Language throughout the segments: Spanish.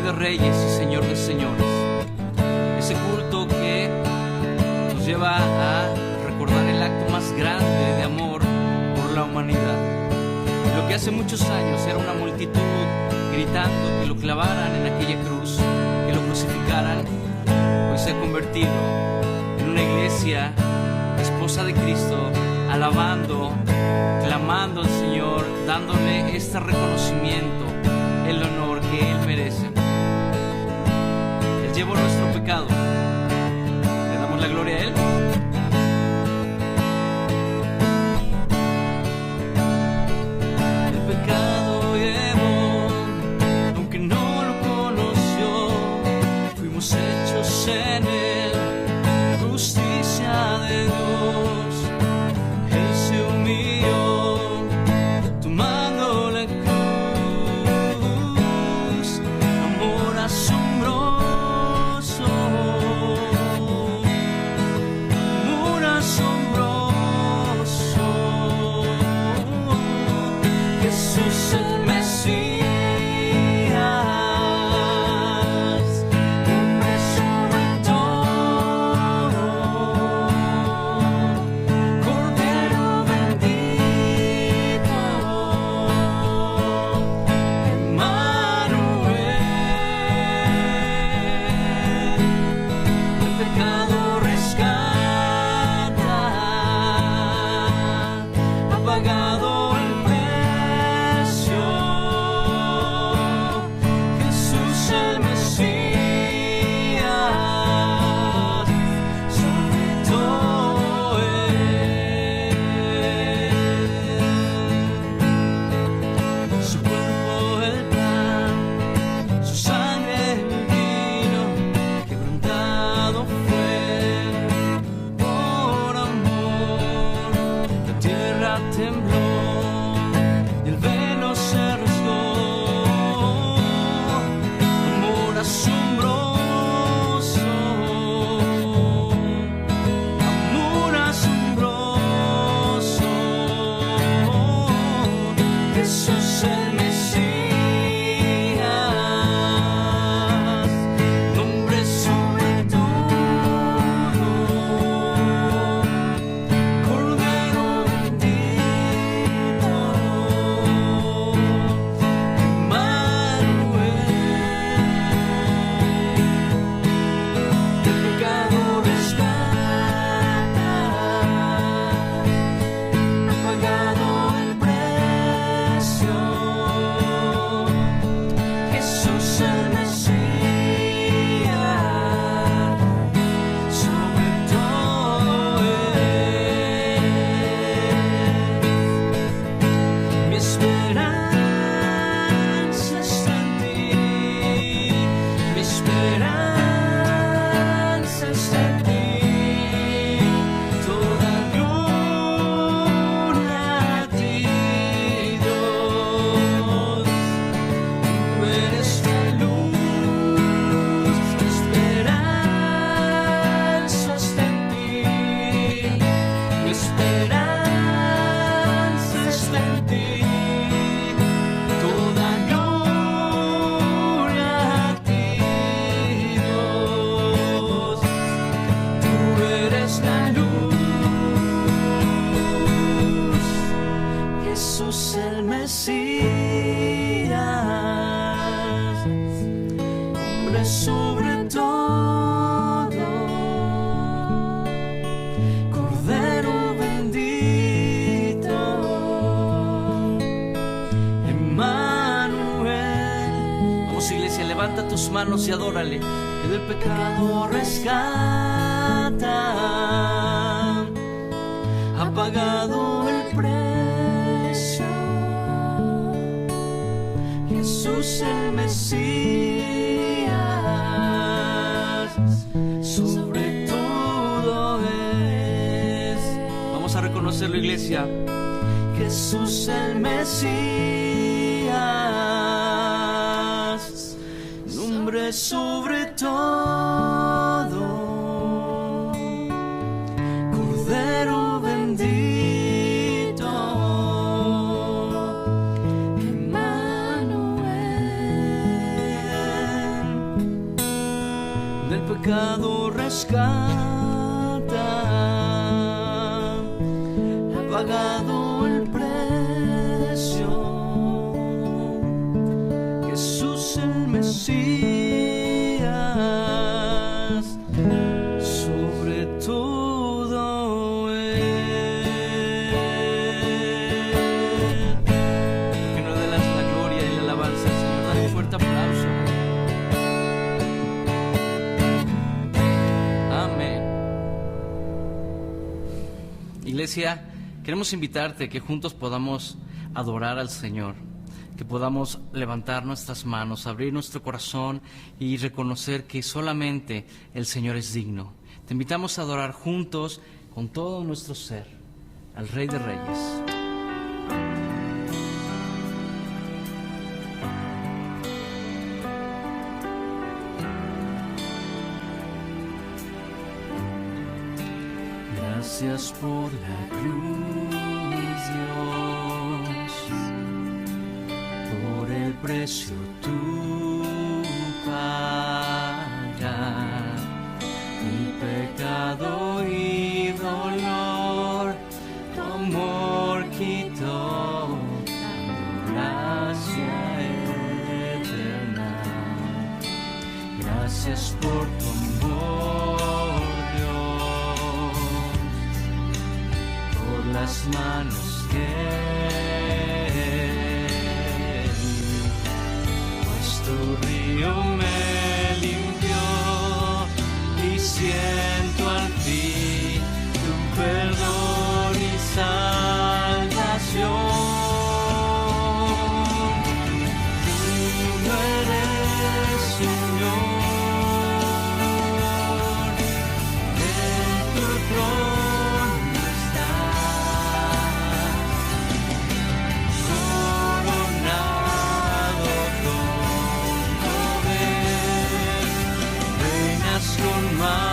de Reyes y Señor de Señores. Ese culto que nos lleva a recordar el acto más grande de amor por la humanidad. Lo que hace muchos años era una multitud gritando que lo clavaran en aquella cruz, que lo crucificaran, hoy se ha convertido en una iglesia, esposa de Cristo, alabando, clamando al Señor, dándole este reconocimiento, el honor que Él merece. Él llevó nuestro pecado, le damos la gloria a Él. El pecado llevó, aunque no lo conoció, fuimos hechos en Él, justicia de Dios. Él se humilló, tomando la cruz, amor asombroso, amor asombroso. Jesús el Mesías, hombre sobre todo, Cordero bendito, Emmanuel, el pecado rescata, ha pagado el precio. Jesús el Mesías, sobre todo Él. Su cuerpo el pan, su sangre el vino, quebrantado fue por amor. La tierra tembló y el velo se rasgó. Amor asombroso, amor asombroso. Jesús el Mesías, nombre sobre todo, Cordero bendito, Emmanuel, el pecado rescata, ha pagado el precio. Jesús el Mesías, sobre todo Él. Mi esperanza está en ti, mi esperanza está en ti, toda gloria a ti, Dios. Tú eres la luz, mi esperanza está en ti, mi esperanza está en ti, toda gloria a ti, Dios. Tú eres la luz, Jesús el Mesías, hombre sobre todo, Cordero bendito, Emmanuel. Vamos, iglesia, levanta tus manos y adórale. El del pecado rescata, ha pagado el precio. Jesús el Mesías, sobre todo es. Vamos a reconocerlo, iglesia. Jesús el Mesías, nombre sobre todo, Cordero bendito, Emmanuel. pecado rescata, ha pagado el precio. Jesús el Mesías, sobre todo Él. Que no le das la gloria y la alabanza al Señor. Dale un fuerte aplauso. Amén. Iglesia, queremos invitarte que juntos podamos adorar al Señor, que podamos levantar nuestras manos, abrir nuestro corazón y reconocer que solamente el Señor es digno. Te invitamos a adorar juntos con todo nuestro ser al Rey de Reyes. Gracias por la cruz, Dios, por el precio tú pagas, mi pecado y dolor, tu amor quitó, gracia eterna. Gracias por tu amor, Dios, por las manos que tu río me limpió y siento al fin tu perdón y salvación. Tú eres Señor, en tu trono estás, coronado con majestad,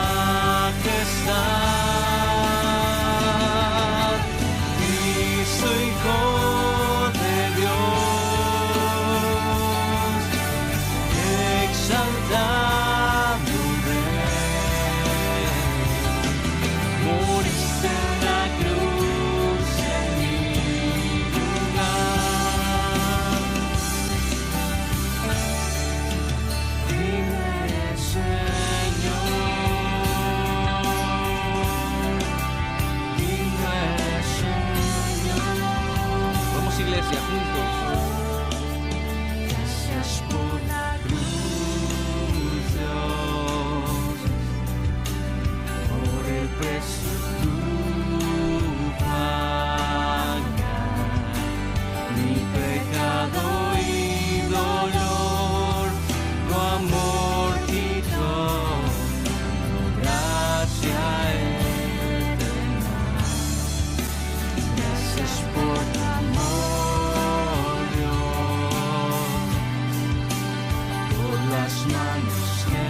Cristo Hijo de Dios, exaltado Rey, moriste en la cruz en mi lugar. Dime, iglesia, juntos. Gracias por la cruz, Dios, por el precio tú pagas, mi pecado y dolor, tu amor quitó, gracia eterna. Gracias por tu amor, las manos que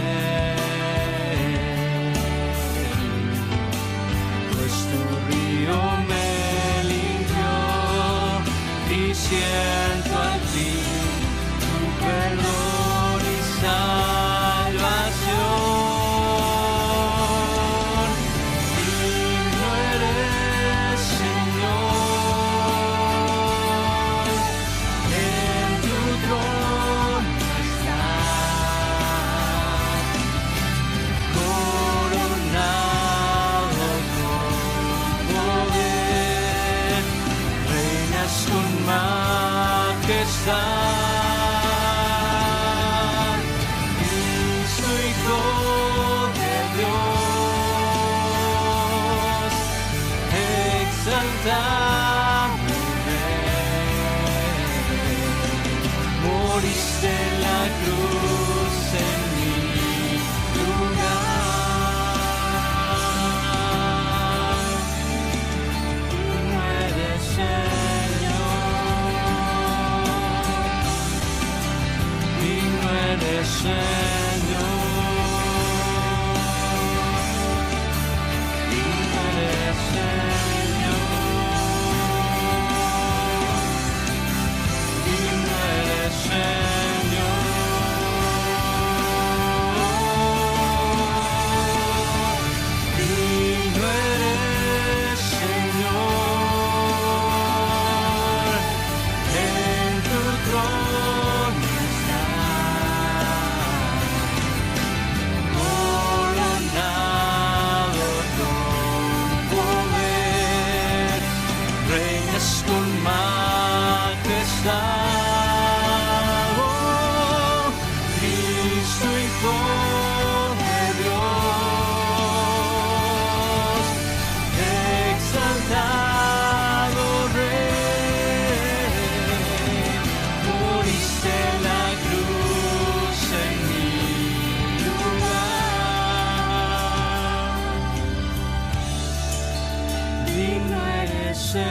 pues tu río me limpió y siento al fin tu perdón y salvación. Digno eres, Señor, en tu trono con majestad, Cristo Hijo de Dios, exaltado Rey, moriste en la cruz en mi lugar. Tú eres Señor, tú eres Señor. Cristo, Hijo de Dios, exaltado Rey, moriste en la cruz en mi lugar. Digno eres, Señor.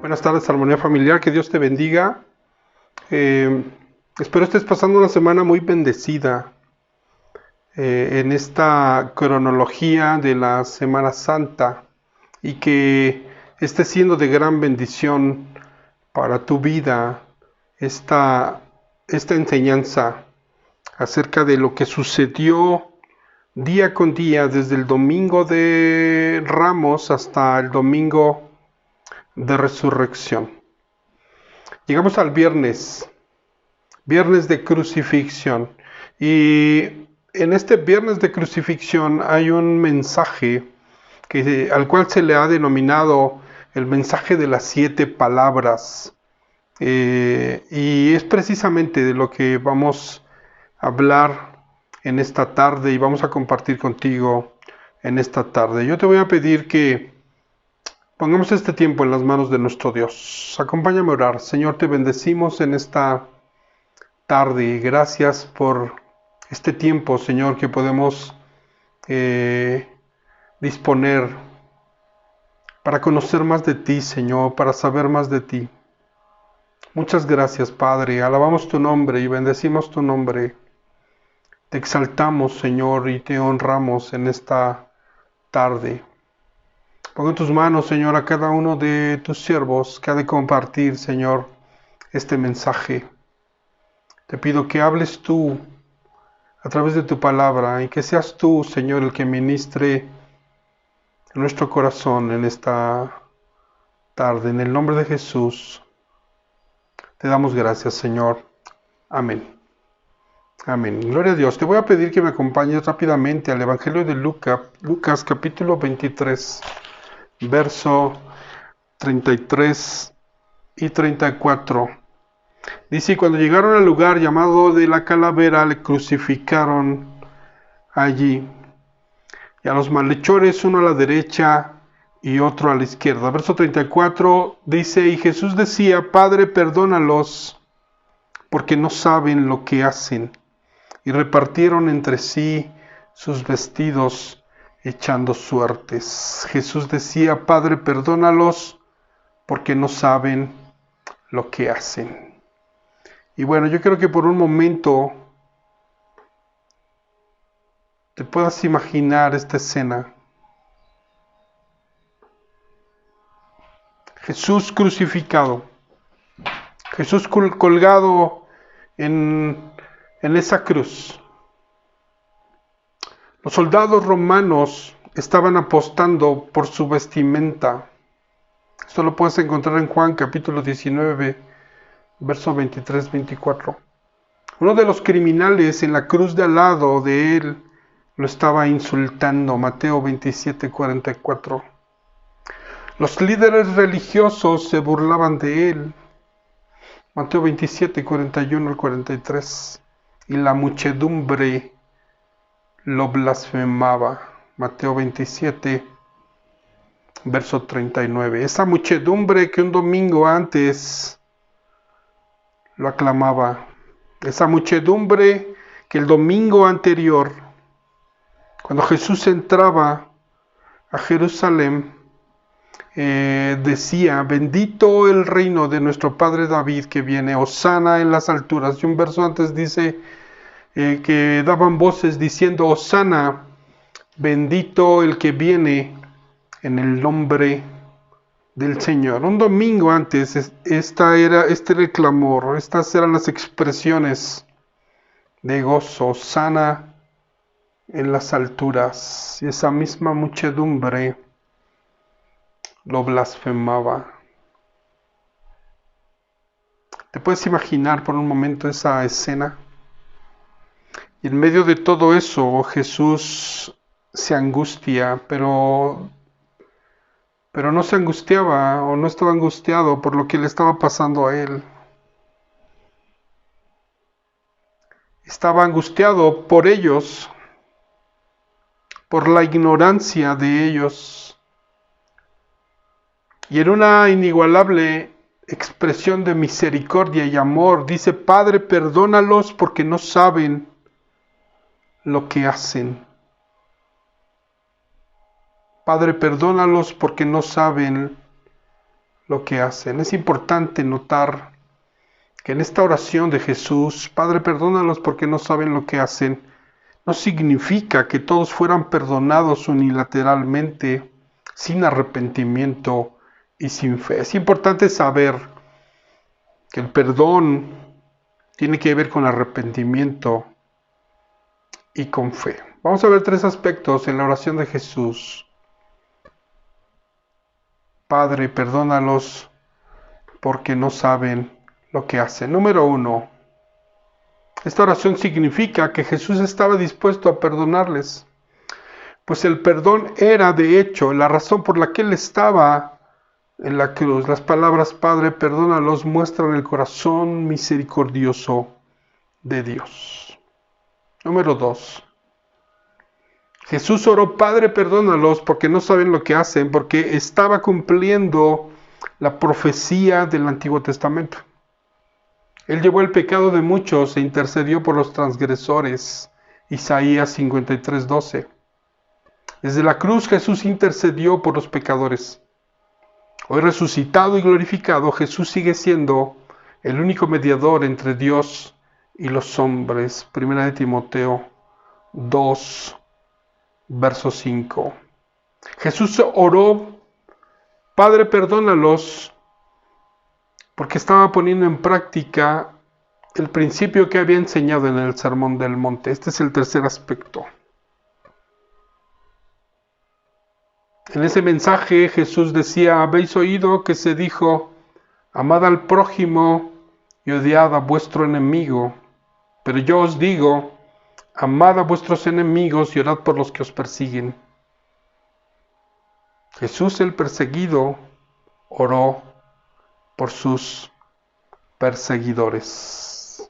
Buenas tardes, Armonía Familiar, que Dios te bendiga. Espero estés pasando una semana muy bendecida en esta cronología de la Semana Santa y que esté siendo de gran bendición para tu vida esta enseñanza acerca de lo que sucedió día con día desde el domingo de Ramos hasta el domingo de resurrección. Llegamos al viernes de crucifixión, y en este viernes de crucifixión hay un mensaje al cual se le ha denominado el mensaje de las 7 palabras, y es precisamente de lo que vamos a hablar en esta tarde y vamos a compartir contigo en esta tarde. Yo te voy a pedir que pongamos este tiempo en las manos de nuestro Dios. Acompáñame a orar. Señor, te bendecimos en esta tarde. Gracias por este tiempo, Señor, que podemos disponer para conocer más de ti, Señor, para saber más de ti. Muchas gracias, Padre. Alabamos tu nombre y bendecimos tu nombre. Te exaltamos, Señor, y te honramos en esta tarde. Pongo en tus manos, Señor, a cada uno de tus siervos que ha de compartir, Señor, este mensaje. Te pido que hables tú a través de tu palabra y que seas tú, Señor, el que ministre en nuestro corazón en esta tarde. En el nombre de Jesús, te damos gracias, Señor. Amén. Amén. Gloria a Dios. Te voy a pedir que me acompañes rápidamente al Evangelio de Lucas capítulo 23. Verso 33 y 34. Dice: y cuando llegaron al lugar llamado de la Calavera, le crucificaron allí, y a los malhechores, uno a la derecha y otro a la izquierda. Verso 34 dice: y Jesús decía: Padre, perdónalos, porque no saben lo que hacen. Y repartieron entre sí sus vestidos, echando suertes. Jesús decía: Padre, perdónalos, porque no saben lo que hacen. Y bueno, yo creo que por un momento te puedas imaginar esta escena. Jesús crucificado, Jesús colgado en esa cruz. Los soldados romanos estaban apostando por su vestimenta. Esto lo puedes encontrar en Juan capítulo 19, verso 23-24. Uno de los criminales en la cruz de al lado de él lo estaba insultando, Mateo 27-44. Los líderes religiosos se burlaban de él, Mateo 27-41-43. Y la muchedumbre lo blasfemaba, Mateo 27, verso 39. Esa muchedumbre que un domingo antes lo aclamaba, esa muchedumbre que el domingo anterior, cuando Jesús entraba a Jerusalén, decía: bendito el reino de nuestro padre David que viene, hosana en las alturas. Y un verso antes dice que daban voces diciendo: hosana, bendito el que viene en el nombre del Señor. Un domingo antes, este era el clamor, estas eran las expresiones de gozo: hosana en las alturas. Y esa misma muchedumbre lo blasfemaba. ¿Te puedes imaginar por un momento esa escena? Y en medio de todo eso, Jesús se angustia, pero no se angustiaba o no estaba angustiado por lo que le estaba pasando a él. Estaba angustiado por ellos, por la ignorancia de ellos. Y en una inigualable expresión de misericordia y amor, dice: Padre, perdónalos porque no saben lo que hacen. Padre, perdónalos porque no saben lo que hacen. Es importante notar que en esta oración de Jesús, Padre, perdónalos porque no saben lo que hacen, no significa que todos fueran perdonados unilateralmente, sin arrepentimiento y sin fe. Es importante saber que el perdón tiene que ver con arrepentimiento y con fe. Vamos a ver 3 aspectos en la oración de Jesús. Padre, perdónalos porque no saben lo que hacen. Número 1. Esta oración significa que Jesús estaba dispuesto a perdonarles, pues el perdón era de hecho la razón por la que Él estaba en la cruz. Las palabras Padre, perdónalos muestran el corazón misericordioso de Dios. Número 2. Jesús oró: Padre, perdónalos porque no saben lo que hacen, porque estaba cumpliendo la profecía del Antiguo Testamento. Él llevó el pecado de muchos e intercedió por los transgresores. Isaías 53:12. Desde la cruz Jesús intercedió por los pecadores. Hoy resucitado y glorificado, Jesús sigue siendo el único mediador entre Dios y los hombres. 1 Timoteo 2, verso 5. Jesús oró: Padre, perdónalos, porque estaba poniendo en práctica el principio que había enseñado en el Sermón del Monte. Este es el tercer aspecto. En ese mensaje Jesús decía: habéis oído que se dijo: amad al prójimo y odiad a vuestro enemigo. Pero yo os digo: amad a vuestros enemigos y orad por los que os persiguen. Jesús, el perseguido, oró por sus perseguidores.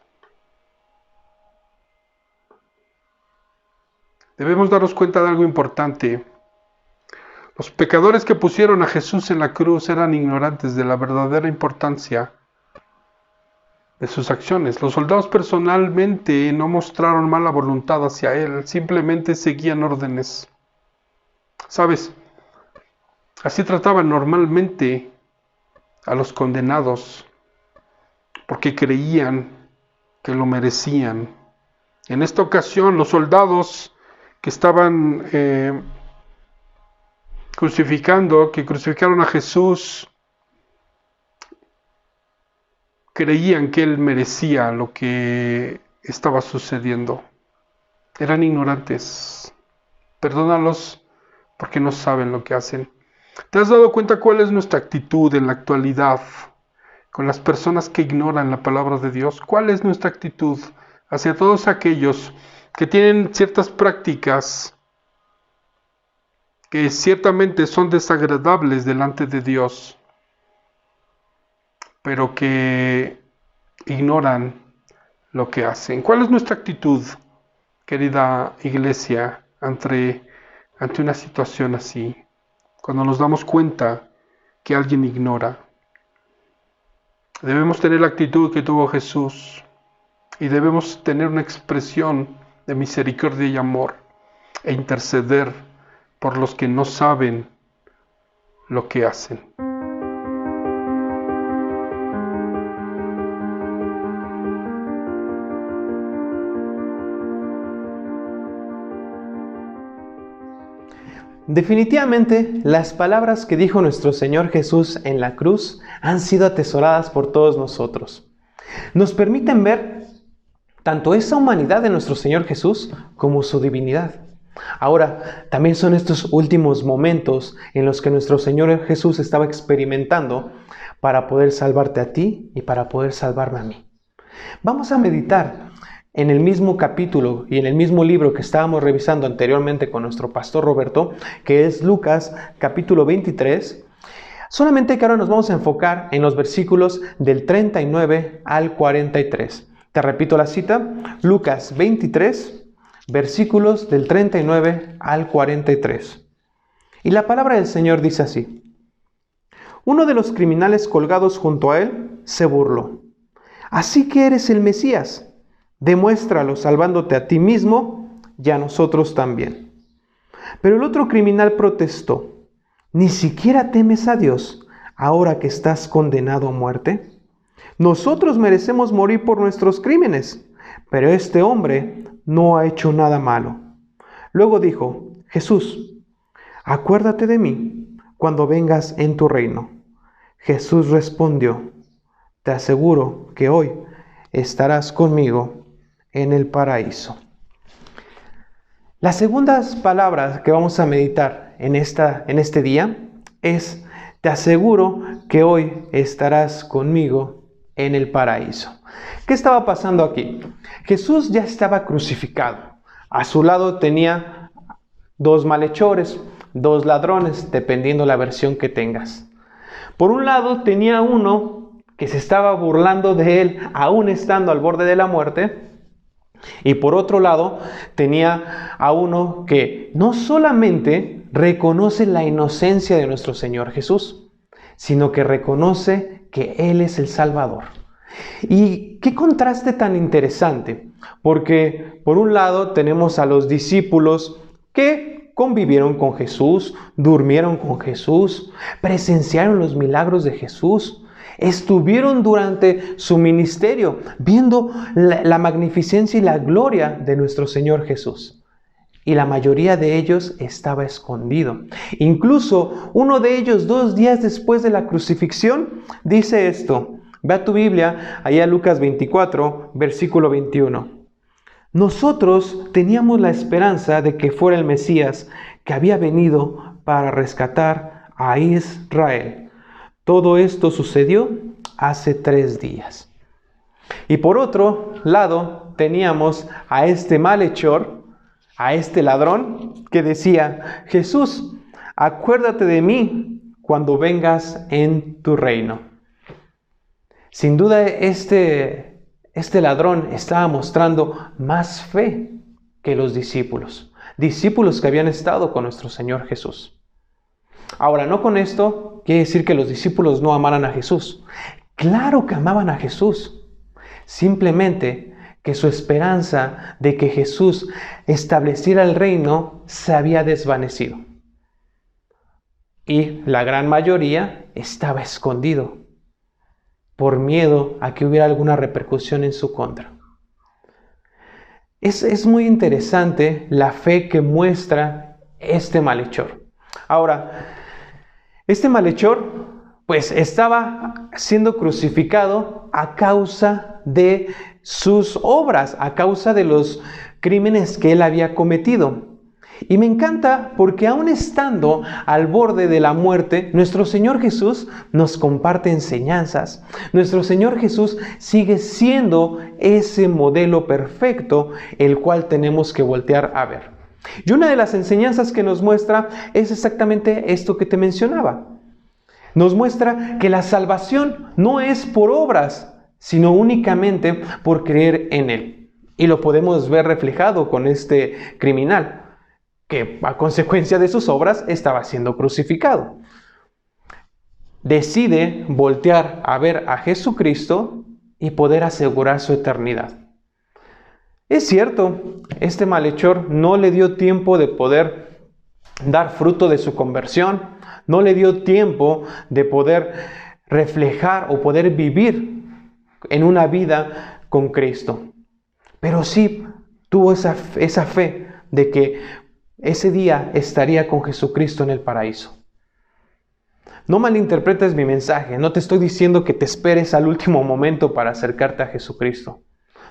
Debemos darnos cuenta de algo importante. Los pecadores que pusieron a Jesús en la cruz eran ignorantes de la verdadera importancia de sus acciones. Los soldados personalmente no mostraron mala voluntad hacia él, simplemente seguían órdenes. ¿Sabes? Así trataban normalmente a los condenados, porque creían que lo merecían. En esta ocasión, los soldados que estaban que crucificaron a Jesús, creían que él merecía lo que estaba sucediendo. Eran ignorantes. Perdónalos porque no saben lo que hacen. ¿Te has dado cuenta cuál es nuestra actitud en la actualidad con las personas que ignoran la palabra de Dios? ¿Cuál es nuestra actitud hacia todos aquellos que tienen ciertas prácticas que ciertamente son desagradables delante de Dios, pero que ignoran lo que hacen? ¿Cuál es nuestra actitud, querida iglesia, ante una situación así? Cuando nos damos cuenta que alguien ignora. Debemos tener la actitud que tuvo Jesús y debemos tener una expresión de misericordia y amor e interceder por los que no saben lo que hacen. Definitivamente, las palabras que dijo nuestro Señor Jesús en la cruz han sido atesoradas por todos nosotros. Nos permiten ver tanto esa humanidad de nuestro Señor Jesús como su divinidad. Ahora, también son estos últimos momentos en los que nuestro Señor Jesús estaba experimentando para poder salvarte a ti y para poder salvarme a mí. Vamos a meditar en el mismo capítulo y en el mismo libro que estábamos revisando anteriormente con nuestro pastor Roberto, que es Lucas capítulo 23, solamente que ahora nos vamos a enfocar en los versículos del 39 al 43. Te repito la cita, Lucas 23, versículos del 39 al 43. Y la palabra del Señor dice así: uno de los criminales colgados junto a él se burló. Así que eres el Mesías. Demuéstralo salvándote a ti mismo y a nosotros también. Pero el otro criminal protestó: ¿ni siquiera temes a Dios ahora que estás condenado a muerte? Nosotros merecemos morir por nuestros crímenes, pero este hombre no ha hecho nada malo. Luego dijo: Jesús, acuérdate de mí cuando vengas en tu reino. Jesús respondió: te aseguro que hoy estarás conmigo en el paraíso. Las segundas palabras que vamos a meditar en este día es: te aseguro que hoy estarás conmigo en el paraíso. ¿Qué estaba pasando aquí? Jesús ya estaba crucificado. A su lado tenía dos malhechores, dos ladrones, dependiendo la versión que tengas. Por un lado tenía uno que se estaba burlando de él, aún estando al borde de la muerte. Y por otro lado, tenía a uno que no solamente reconoce la inocencia de nuestro Señor Jesús, sino que reconoce que Él es el Salvador. Y qué contraste tan interesante, porque por un lado tenemos a los discípulos que convivieron con Jesús, durmieron con Jesús, presenciaron los milagros de Jesús, estuvieron durante su ministerio viendo la magnificencia y la gloria de nuestro Señor Jesús. Y la mayoría de ellos estaba escondido. Incluso uno de ellos, 2 días después de la crucifixión, dice esto. Ve a tu Biblia, allá Lucas 24, versículo 21. Nosotros teníamos la esperanza de que fuera el Mesías que había venido para rescatar a Israel. Todo esto sucedió hace 3 días. Y por otro lado teníamos a este malhechor, a este ladrón que decía: Jesús, acuérdate de mí cuando vengas en tu reino. Sin duda este ladrón estaba mostrando más fe que los discípulos que habían estado con nuestro Señor Jesús. Ahora, no con esto quiere decir que los discípulos no amaran a Jesús. Claro que amaban a Jesús. Simplemente que su esperanza de que Jesús estableciera el reino se había desvanecido. Y la gran mayoría estaba escondido por miedo a que hubiera alguna repercusión en su contra. Es muy interesante la fe que muestra este malhechor. Ahora, este malhechor pues estaba siendo crucificado a causa de sus obras, a causa de los crímenes que él había cometido. Y me encanta porque aún estando al borde de la muerte, nuestro Señor Jesús nos comparte enseñanzas. Nuestro Señor Jesús sigue siendo ese modelo perfecto, el cual tenemos que voltear a ver. Y una de las enseñanzas que nos muestra es exactamente esto que te mencionaba. Nos muestra que la salvación no es por obras, sino únicamente por creer en Él. Y lo podemos ver reflejado con este criminal, que a consecuencia de sus obras estaba siendo crucificado. Decide voltear a ver a Jesucristo y poder asegurar su eternidad. Es cierto, este malhechor no le dio tiempo de poder dar fruto de su conversión, no le dio tiempo de poder reflejar o poder vivir en una vida con Cristo. Pero sí tuvo esa fe de que ese día estaría con Jesucristo en el paraíso. No malinterpretes mi mensaje. No te estoy diciendo que te esperes al último momento para acercarte a Jesucristo.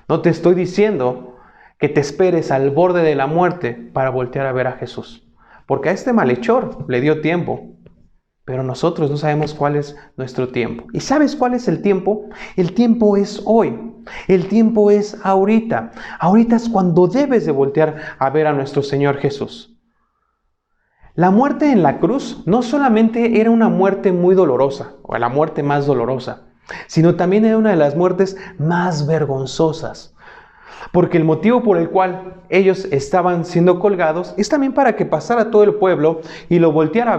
No te estoy diciendo que te esperes al borde de la muerte para voltear a ver a Jesús. Porque a este malhechor le dio tiempo. Pero nosotros no sabemos cuál es nuestro tiempo. ¿Y sabes cuál es el tiempo? El tiempo es hoy. El tiempo es ahorita. Ahorita es cuando debes de voltear a ver a nuestro Señor Jesús. La muerte en la cruz no solamente era una muerte muy dolorosa, o la muerte más dolorosa, sino también era una de las muertes más vergonzosas. Porque el motivo por el cual ellos estaban siendo colgados es también para que pasara todo el pueblo y los volteara a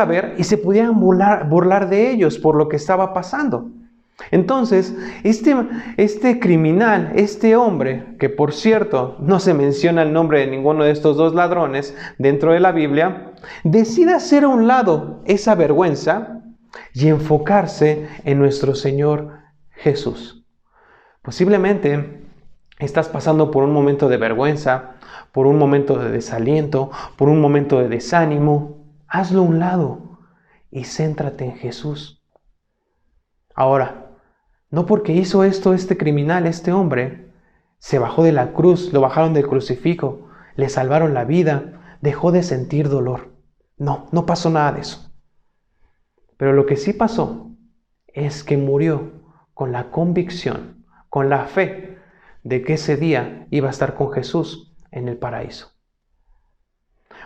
ver y se pudieran burlar de ellos por lo que estaba pasando. Entonces, este criminal, este hombre, que por cierto no se menciona el nombre de ninguno de estos dos ladrones dentro de la Biblia, decide hacer a un lado esa vergüenza y enfocarse en nuestro Señor Jesús. Posiblemente estás pasando por un momento de vergüenza, por un momento de desaliento, por un momento de desánimo. Hazlo a un lado y céntrate en Jesús. Ahora, no porque hizo esto este criminal, este hombre, se bajó de la cruz, lo bajaron del crucifijo, le salvaron la vida, dejó de sentir dolor. No pasó nada de eso. Pero lo que sí pasó es que murió con la convicción, con la fe de que ese día iba a estar con Jesús en el paraíso.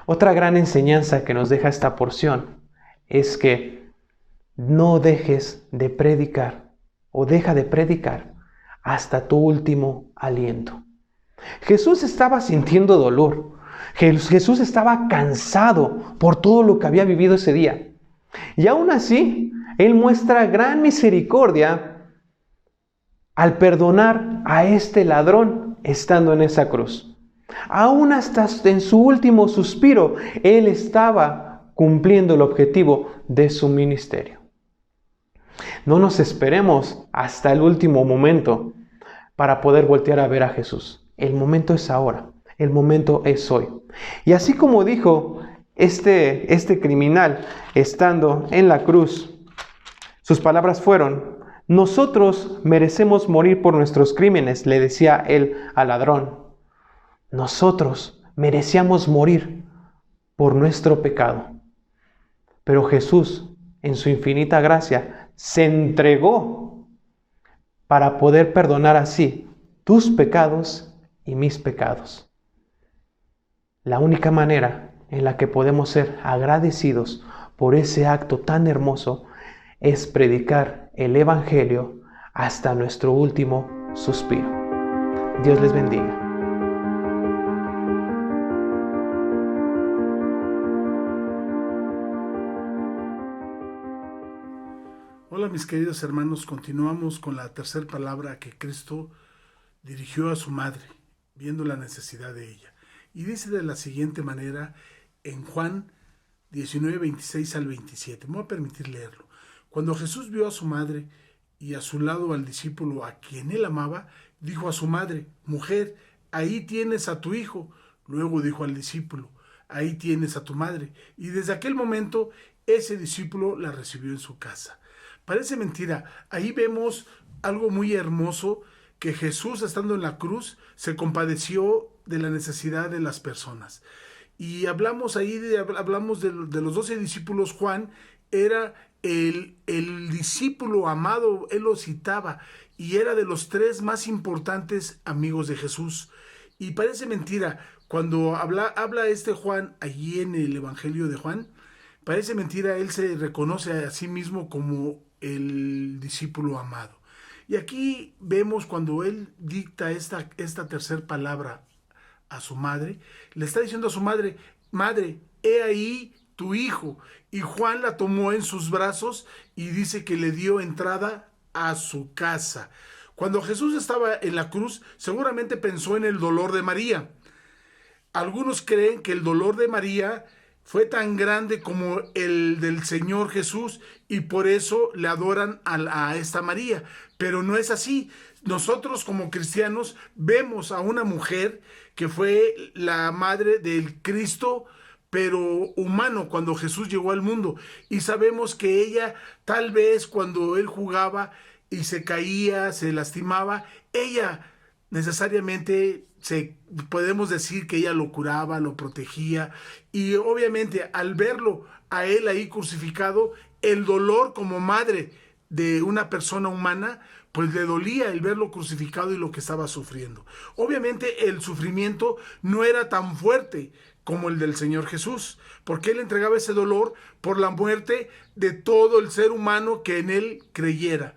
Otra gran enseñanza que nos deja esta porción es que no dejes de predicar o deja de predicar hasta tu último aliento. Jesús estaba sintiendo dolor. Jesús estaba cansado por todo lo que había vivido ese día. Y aún así, Él muestra gran misericordia al perdonar a este ladrón estando en esa cruz. Aún hasta en su último suspiro, Él estaba cumpliendo el objetivo de su ministerio. No nos esperemos hasta el último momento para poder voltear a ver a Jesús. El momento es ahora, el momento es hoy. Y así como dijo este criminal estando en la cruz, sus palabras fueron: nosotros merecemos morir por nuestros crímenes, le decía él al ladrón. Nosotros merecíamos morir por nuestro pecado. Pero Jesús, en su infinita gracia, se entregó para poder perdonar así tus pecados y mis pecados. La única manera en la que podemos ser agradecidos por ese acto tan hermoso es predicar el Evangelio hasta nuestro último suspiro. Dios les bendiga. Hola mis queridos hermanos, continuamos con la tercera palabra que Cristo dirigió a su madre, viendo la necesidad de ella. Y dice de la siguiente manera en Juan 19, 26 al 27. Me voy a permitir leerlo. Cuando Jesús vio a su madre y a su lado al discípulo a quien él amaba, dijo a su madre: mujer, ahí tienes a tu hijo. Luego dijo al discípulo: ahí tienes a tu madre. Y desde aquel momento ese discípulo la recibió en su casa. Parece mentira. Ahí vemos algo muy hermoso, que Jesús, estando en la cruz, se compadeció de la necesidad de las personas. Y hablamos ahí, hablamos de los 12 discípulos. Juan era el discípulo amado, él lo citaba, y era de los 3 más importantes amigos de Jesús. Y parece mentira, cuando habla Juan allí en el Evangelio de Juan, parece mentira, él se reconoce a sí mismo como el discípulo amado. Y aquí vemos cuando él dicta esta tercera palabra a su madre, le está diciendo a su madre: madre, he ahí tu hijo. Y Juan la tomó en sus brazos y dice que le dio entrada a su casa. Cuando Jesús estaba en la cruz, seguramente pensó en el dolor de María. Algunos creen que el dolor de María fue tan grande como el del Señor Jesús y por eso le adoran a esta María. Pero no es así. Nosotros como cristianos vemos a una mujer que fue la madre del Cristo, pero humano, cuando Jesús llegó al mundo. Y sabemos que ella, tal vez cuando él jugaba y se caía, se lastimaba, ella necesariamente podemos decir que ella lo curaba, lo protegía, y obviamente al verlo a él ahí crucificado, el dolor como madre de una persona humana, pues le dolía el verlo crucificado y lo que estaba sufriendo. Obviamente el sufrimiento no era tan fuerte como el del Señor Jesús, porque él entregaba ese dolor por la muerte de todo el ser humano que en él creyera.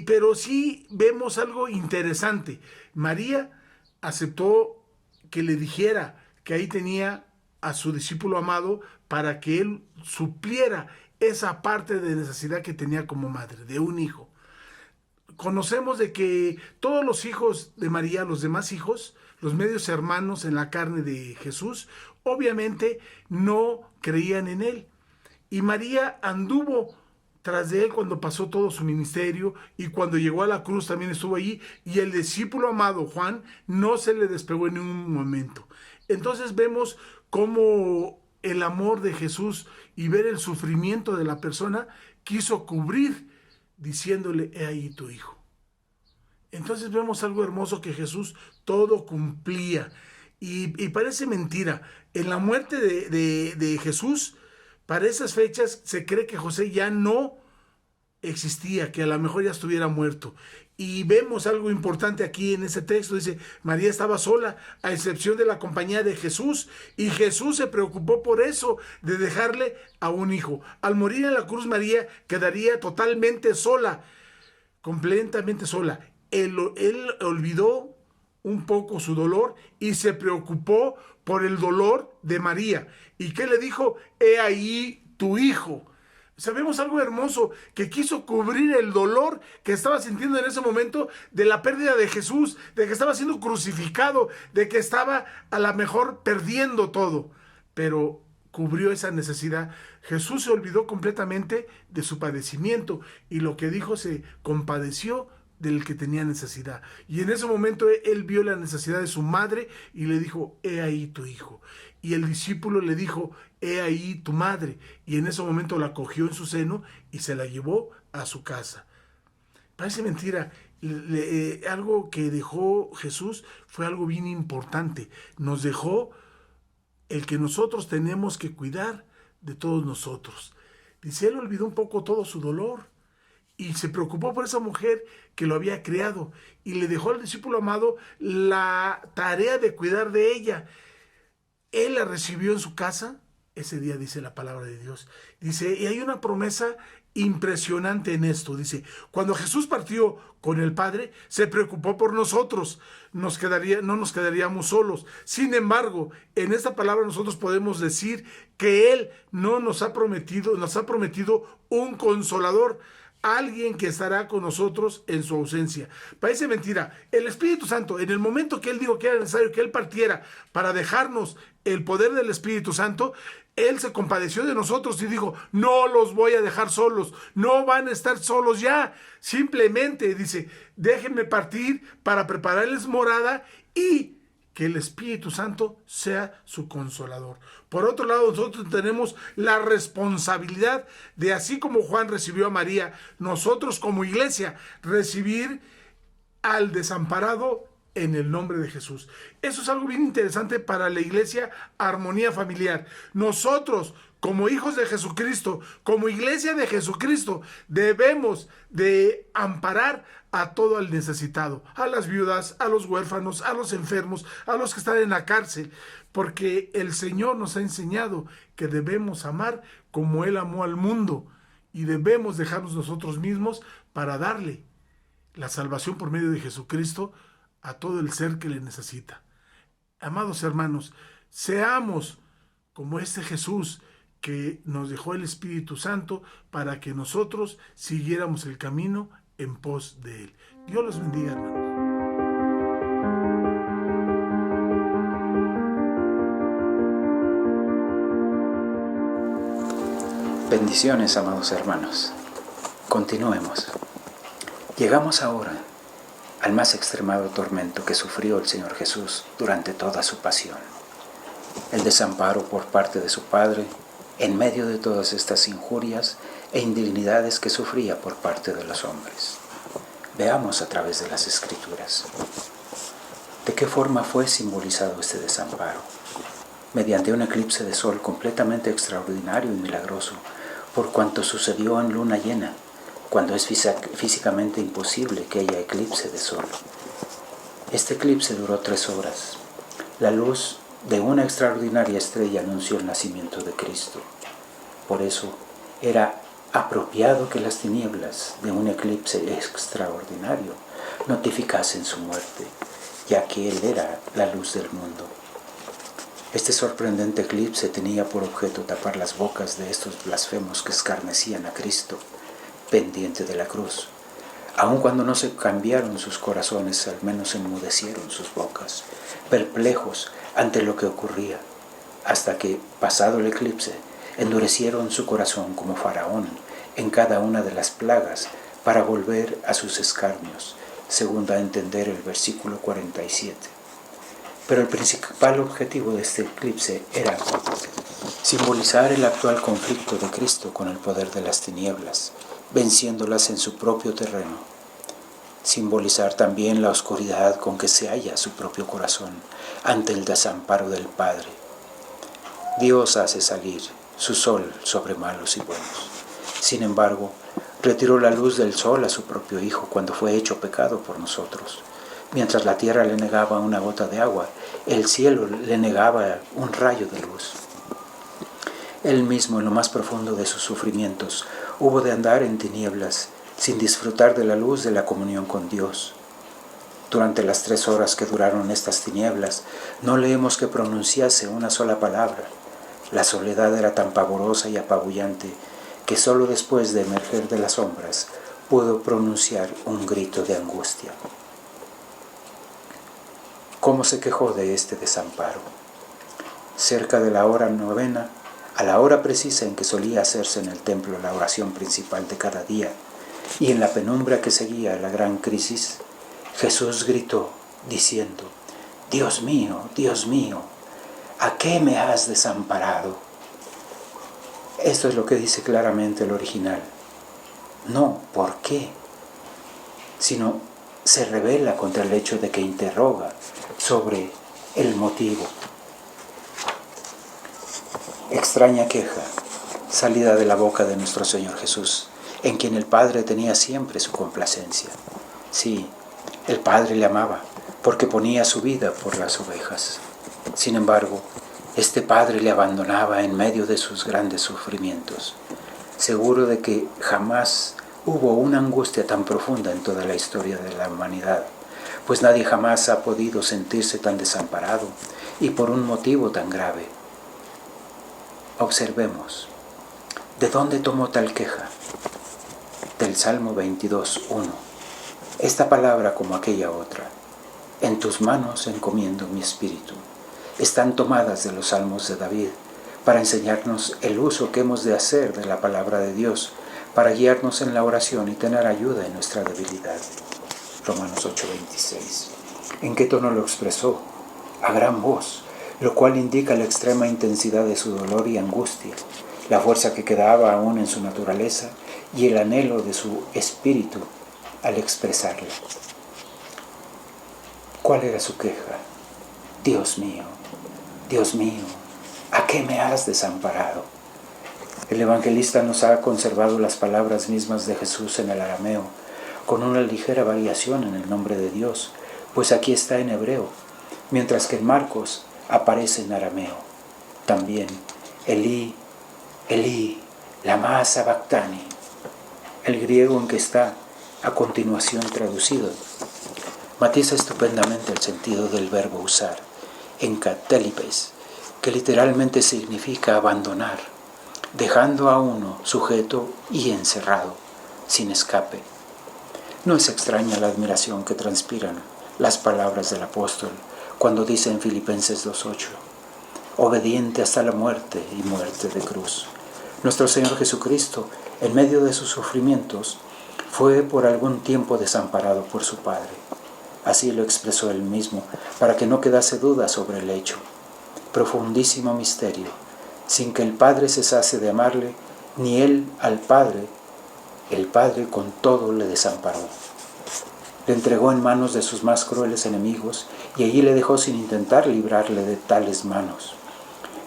Pero sí vemos algo interesante. María aceptó que le dijera que ahí tenía a su discípulo amado para que él supliera esa parte de necesidad que tenía como madre, de un hijo. Conocemos de que todos los hijos de María, los demás hijos, los medios hermanos en la carne de Jesús, obviamente no creían en él. Y María anduvo tras de él cuando pasó todo su ministerio, y cuando llegó a la cruz también estuvo allí, y el discípulo amado Juan no se le despegó en ningún momento. Entonces vemos cómo el amor de Jesús y ver el sufrimiento de la persona quiso cubrir diciéndole: he ahí tu hijo. Entonces vemos algo hermoso, que Jesús todo cumplía. Y parece mentira, en la muerte de Jesús, para esas fechas se cree que José ya no existía, que a lo mejor ya estuviera muerto. Y vemos algo importante aquí en ese texto. Dice: María estaba sola, a excepción de la compañía de Jesús, y Jesús se preocupó por eso, de dejarle a un hijo. Al morir en la cruz, María quedaría totalmente sola, completamente sola. Él olvidó un poco su dolor y se preocupó por el dolor de María. ¿Y qué le dijo? He ahí tu hijo. Sabemos algo hermoso, que quiso cubrir el dolor que estaba sintiendo en ese momento de la pérdida de Jesús, de que estaba siendo crucificado, de que estaba a lo mejor perdiendo todo, pero cubrió esa necesidad. Jesús se olvidó completamente de su padecimiento, y lo que dijo, se compadeció del que tenía necesidad. Y en ese momento él vio la necesidad de su madre y le dijo: he ahí tu hijo. Y el discípulo le dijo: he ahí tu madre. Y en ese momento la cogió en su seno y se la llevó a su casa. Parece mentira. Algo que dejó Jesús fue algo bien importante. Nos dejó el que nosotros tenemos que cuidar de todos nosotros. Dice, él olvidó un poco todo su dolor y se preocupó por esa mujer que lo había criado, y le dejó al discípulo amado la tarea de cuidar de ella. Él la recibió en su casa. Ese día, dice la palabra de Dios, dice, y hay una promesa impresionante en esto. Dice, cuando Jesús partió con el Padre, se preocupó por nosotros. No nos quedaríamos solos. Sin embargo, en esta palabra nosotros podemos decir que Él no nos ha prometido un consolador, alguien que estará con nosotros en su ausencia. Parece mentira. El Espíritu Santo, en el momento que Él dijo que era necesario que Él partiera para dejarnos el poder del Espíritu Santo, Él se compadeció de nosotros y dijo, no los voy a dejar solos, no van a estar solos ya. Simplemente dice, déjenme partir para prepararles morada y que el Espíritu Santo sea su consolador. Por otro lado, nosotros tenemos la responsabilidad de, así como Juan recibió a María, nosotros como iglesia recibir al desamparado en el nombre de Jesús. Eso es algo bien interesante para la iglesia Armonía Familiar. Nosotros, como hijos de Jesucristo, como iglesia de Jesucristo, debemos de amparar a todo el necesitado, a las viudas, a los huérfanos, a los enfermos, a los que están en la cárcel, porque el Señor nos ha enseñado que debemos amar como Él amó al mundo, y debemos dejarnos nosotros mismos para darle la salvación por medio de Jesucristo a todo el ser que le necesita. Amados hermanos, seamos como este Jesús que nos dejó el Espíritu Santo para que nosotros siguiéramos el camino en pos de Él. Dios los bendiga, hermanos. Bendiciones, amados hermanos. Continuemos. Llegamos ahora al más extremado tormento que sufrió el Señor Jesús durante toda su pasión. El desamparo por parte de su Padre en medio de todas estas injurias e indignidades que sufría por parte de los hombres. Veamos a través de las Escrituras. ¿De qué forma fue simbolizado este desamparo? Mediante un eclipse de sol completamente extraordinario y milagroso, por cuanto sucedió en luna llena, cuando es físicamente imposible que haya eclipse de sol. Este eclipse duró 3 horas. La luz de una extraordinaria estrella anunció el nacimiento de Cristo. Por eso era apropiado que las tinieblas de un eclipse extraordinario notificasen su muerte, ya que Él era la luz del mundo. Este sorprendente eclipse tenía por objeto tapar las bocas de estos blasfemos que escarnecían a Cristo, pendiente de la cruz. Aun cuando no se cambiaron sus corazones, al menos enmudecieron sus bocas, perplejos ante lo que ocurría, hasta que, pasado el eclipse, endurecieron su corazón como Faraón en cada una de las plagas para volver a sus escarnios, según da a entender el versículo 47. Pero el principal objetivo de este eclipse era simbolizar el actual conflicto de Cristo con el poder de las tinieblas, venciéndolas en su propio terreno. Simbolizar también la oscuridad con que se halla su propio corazón ante el desamparo del Padre. Dios hace salir su sol sobre malos y buenos. Sin embargo, retiró la luz del sol a su propio Hijo cuando fue hecho pecado por nosotros. Mientras la tierra le negaba una gota de agua, el cielo le negaba un rayo de luz. Él mismo, en lo más profundo de sus sufrimientos, hubo de andar en tinieblas, sin disfrutar de la luz de la comunión con Dios. Durante las 3 horas que duraron estas tinieblas, no leemos que pronunciase una sola palabra. La soledad era tan pavorosa y apabullante que solo después de emerger de las sombras pudo pronunciar un grito de angustia. ¿Cómo se quejó de este desamparo? Cerca de la hora novena, a la hora precisa en que solía hacerse en el templo la oración principal de cada día, y en la penumbra que seguía la gran crisis, Jesús gritó, diciendo: Dios mío, ¿a qué me has desamparado? Esto es lo que dice claramente el original. No, ¿por qué? Sino se revela contra el hecho de que interroga sobre el motivo. Extraña queja, salida de la boca de nuestro Señor Jesús, en quien el Padre tenía siempre su complacencia. Sí, el Padre le amaba, porque ponía su vida por las ovejas. Sin embargo, este Padre le abandonaba en medio de sus grandes sufrimientos, seguro de que jamás hubo una angustia tan profunda en toda la historia de la humanidad, pues nadie jamás ha podido sentirse tan desamparado y por un motivo tan grave. Observemos, ¿de dónde tomó tal queja? Del Salmo 22:1. Esta palabra, como aquella otra, en tus manos encomiendo mi espíritu, están tomadas de los salmos de David para enseñarnos el uso que hemos de hacer de la palabra de Dios, para guiarnos en la oración y tener ayuda en nuestra debilidad. Romanos 8:26. ¿En qué tono lo expresó? A gran voz, lo cual indica la extrema intensidad de su dolor y angustia, la fuerza que quedaba aún en su naturaleza y el anhelo de su espíritu al expresarla. ¿Cuál era su queja? Dios mío, ¿a qué me has desamparado? El evangelista nos ha conservado las palabras mismas de Jesús en el arameo, con una ligera variación en el nombre de Dios, pues aquí está en hebreo, mientras que en Marcos aparece en arameo. También, Elí, Elí, lama sabactani, el griego en que está a continuación traducido, matiza estupendamente el sentido del verbo usar, enkatelipes, que literalmente significa abandonar, dejando a uno sujeto y encerrado, sin escape. No es extraña la admiración que transpiran las palabras del apóstol cuando dice en Filipenses 2:8, obediente hasta la muerte y muerte de cruz. Nuestro Señor Jesucristo, en medio de sus sufrimientos, fue por algún tiempo desamparado por su Padre. Así lo expresó él mismo, para que no quedase duda sobre el hecho. Profundísimo misterio, sin que el Padre cesase de amarle, ni él al Padre, el Padre con todo le desamparó. Le entregó en manos de sus más crueles enemigos, y allí le dejó sin intentar librarle de tales manos.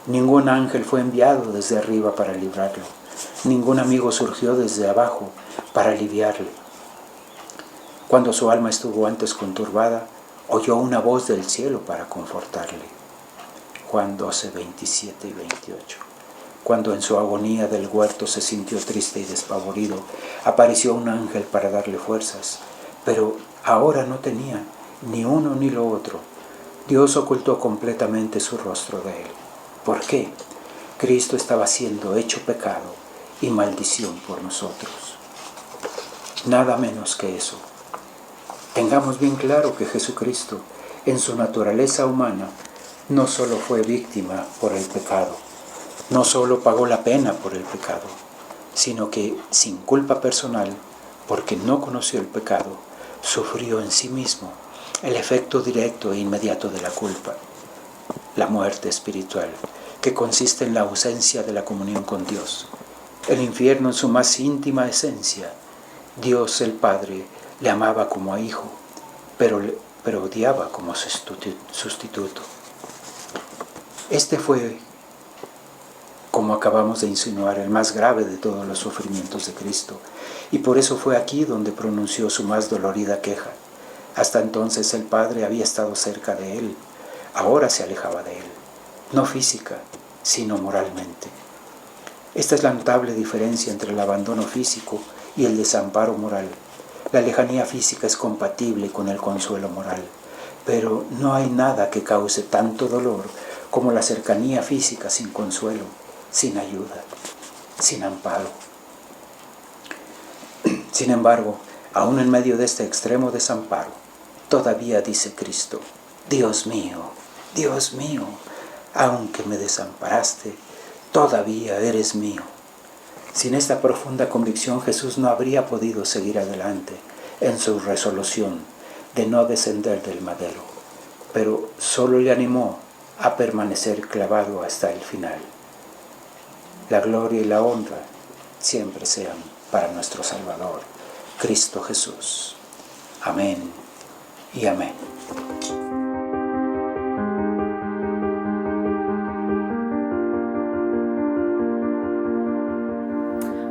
Ningún ángel fue enviado desde arriba para librarlo. Ningún amigo surgió desde abajo para aliviarle. Cuando su alma estuvo antes conturbada, oyó una voz del cielo para confortarle. Juan 12, 27 y 28. Cuando en su agonía del huerto se sintió triste y despavorido, apareció un ángel para darle fuerzas, pero ahora no tenía ni uno ni lo otro. Dios ocultó completamente su rostro de él. ¿Por qué? Cristo estaba siendo hecho pecado y maldición por nosotros. Nada menos que eso. Tengamos bien claro que Jesucristo, en su naturaleza humana, no solo fue víctima por el pecado, no solo pagó la pena por el pecado, sino que sin culpa personal, porque no conoció el pecado, sufrió en sí mismo el efecto directo e inmediato de la culpa, la muerte espiritual, que consiste en la ausencia de la comunión con Dios, el infierno en su más íntima esencia. Dios el Padre le amaba como a hijo, pero odiaba como sustituto. Este fue, como acabamos de insinuar, el más grave de todos los sufrimientos de Cristo, y por eso fue aquí donde pronunció su más dolorida queja. Hasta entonces el Padre había estado cerca de él, ahora se alejaba de él, no física, sino moralmente. Esta es la notable diferencia entre el abandono físico y el desamparo moral. La lejanía física es compatible con el consuelo moral, pero no hay nada que cause tanto dolor como la cercanía física sin consuelo, sin ayuda, sin amparo. Sin embargo, aún en medio de este extremo desamparo, todavía dice Cristo, Dios mío, aunque me desamparaste, todavía eres mío. Sin esta profunda convicción, Jesús no habría podido seguir adelante en su resolución de no descender del madero, pero solo le animó a permanecer clavado hasta el final. La gloria y la honra siempre sean para nuestro Salvador, Cristo Jesús. Amén y amén.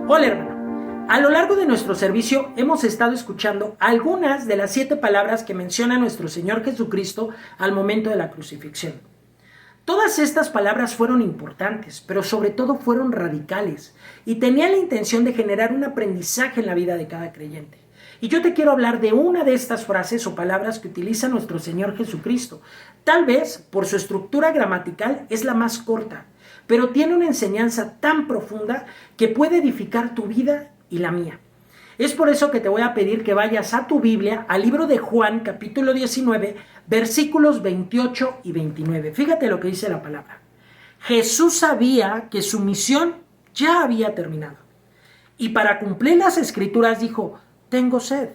Hola hermano, a lo largo de nuestro servicio hemos estado escuchando algunas de las 7 palabras que menciona nuestro Señor Jesucristo al momento de la crucifixión. Todas estas palabras fueron importantes, pero sobre todo fueron radicales y tenían la intención de generar un aprendizaje en la vida de cada creyente. Y yo te quiero hablar de una de estas frases o palabras que utiliza nuestro Señor Jesucristo. Tal vez por su estructura gramatical es la más corta, pero tiene una enseñanza tan profunda que puede edificar tu vida y la mía. Es por eso que te voy a pedir que vayas a tu Biblia, al libro de Juan, capítulo 19, versículos 28 y 29. Fíjate lo que dice la palabra. Jesús sabía que su misión ya había terminado. Y para cumplir las escrituras dijo, tengo sed.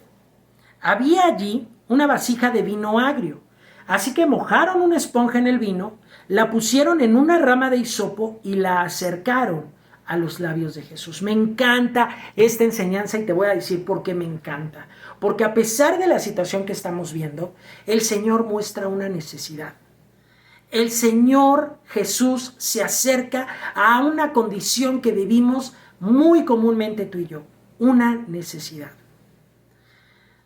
Había allí una vasija de vino agrio. Así que mojaron una esponja en el vino, la pusieron en una rama de hisopo y la acercaron a los labios de Jesús. Me encanta esta enseñanza y te voy a decir por qué me encanta. Porque a pesar de la situación que estamos viendo, el Señor muestra una necesidad. El Señor Jesús se acerca a una condición que vivimos muy comúnmente tú y yo, una necesidad.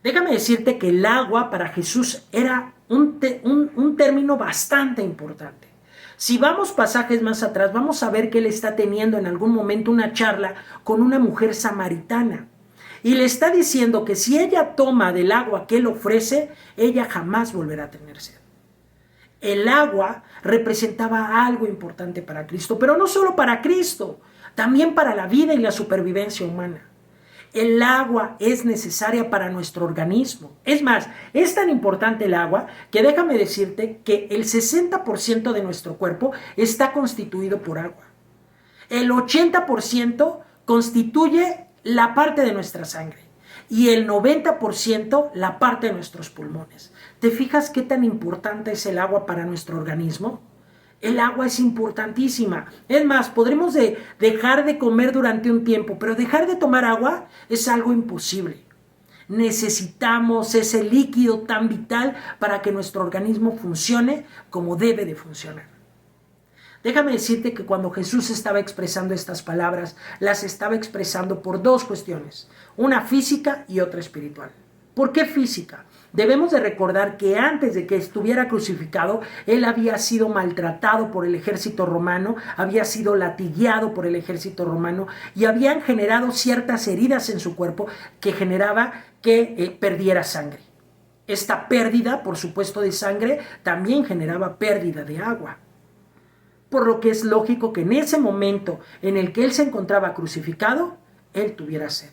Déjame decirte que el agua para Jesús era un término bastante importante. Si vamos pasajes más atrás, vamos a ver que él está teniendo en algún momento una charla con una mujer samaritana. Y le está diciendo que si ella toma del agua que él ofrece, ella jamás volverá a tener sed. El agua representaba algo importante para Cristo, pero no solo para Cristo, también para la vida y la supervivencia humana. El agua es necesaria para nuestro organismo. Es más, es tan importante el agua que déjame decirte que el 60% de nuestro cuerpo está constituido por agua. El 80% constituye la parte de nuestra sangre y el 90% la parte de nuestros pulmones. ¿Te fijas qué tan importante es el agua para nuestro organismo? El agua es importantísima. Es más, podremos dejar de comer durante un tiempo, pero dejar de tomar agua es algo imposible. Necesitamos ese líquido tan vital para que nuestro organismo funcione como debe de funcionar. Déjame decirte que cuando Jesús estaba expresando estas palabras, las estaba expresando por dos cuestiones, una física y otra espiritual. ¿Por qué física? Debemos de recordar que antes de que estuviera crucificado, él había sido maltratado por el ejército romano, había sido latigueado por el ejército romano y habían generado ciertas heridas en su cuerpo que generaba que perdiera sangre. Esta pérdida, por supuesto, de sangre también generaba pérdida de agua. Por lo que es lógico que en ese momento en el que él se encontraba crucificado, él tuviera sed.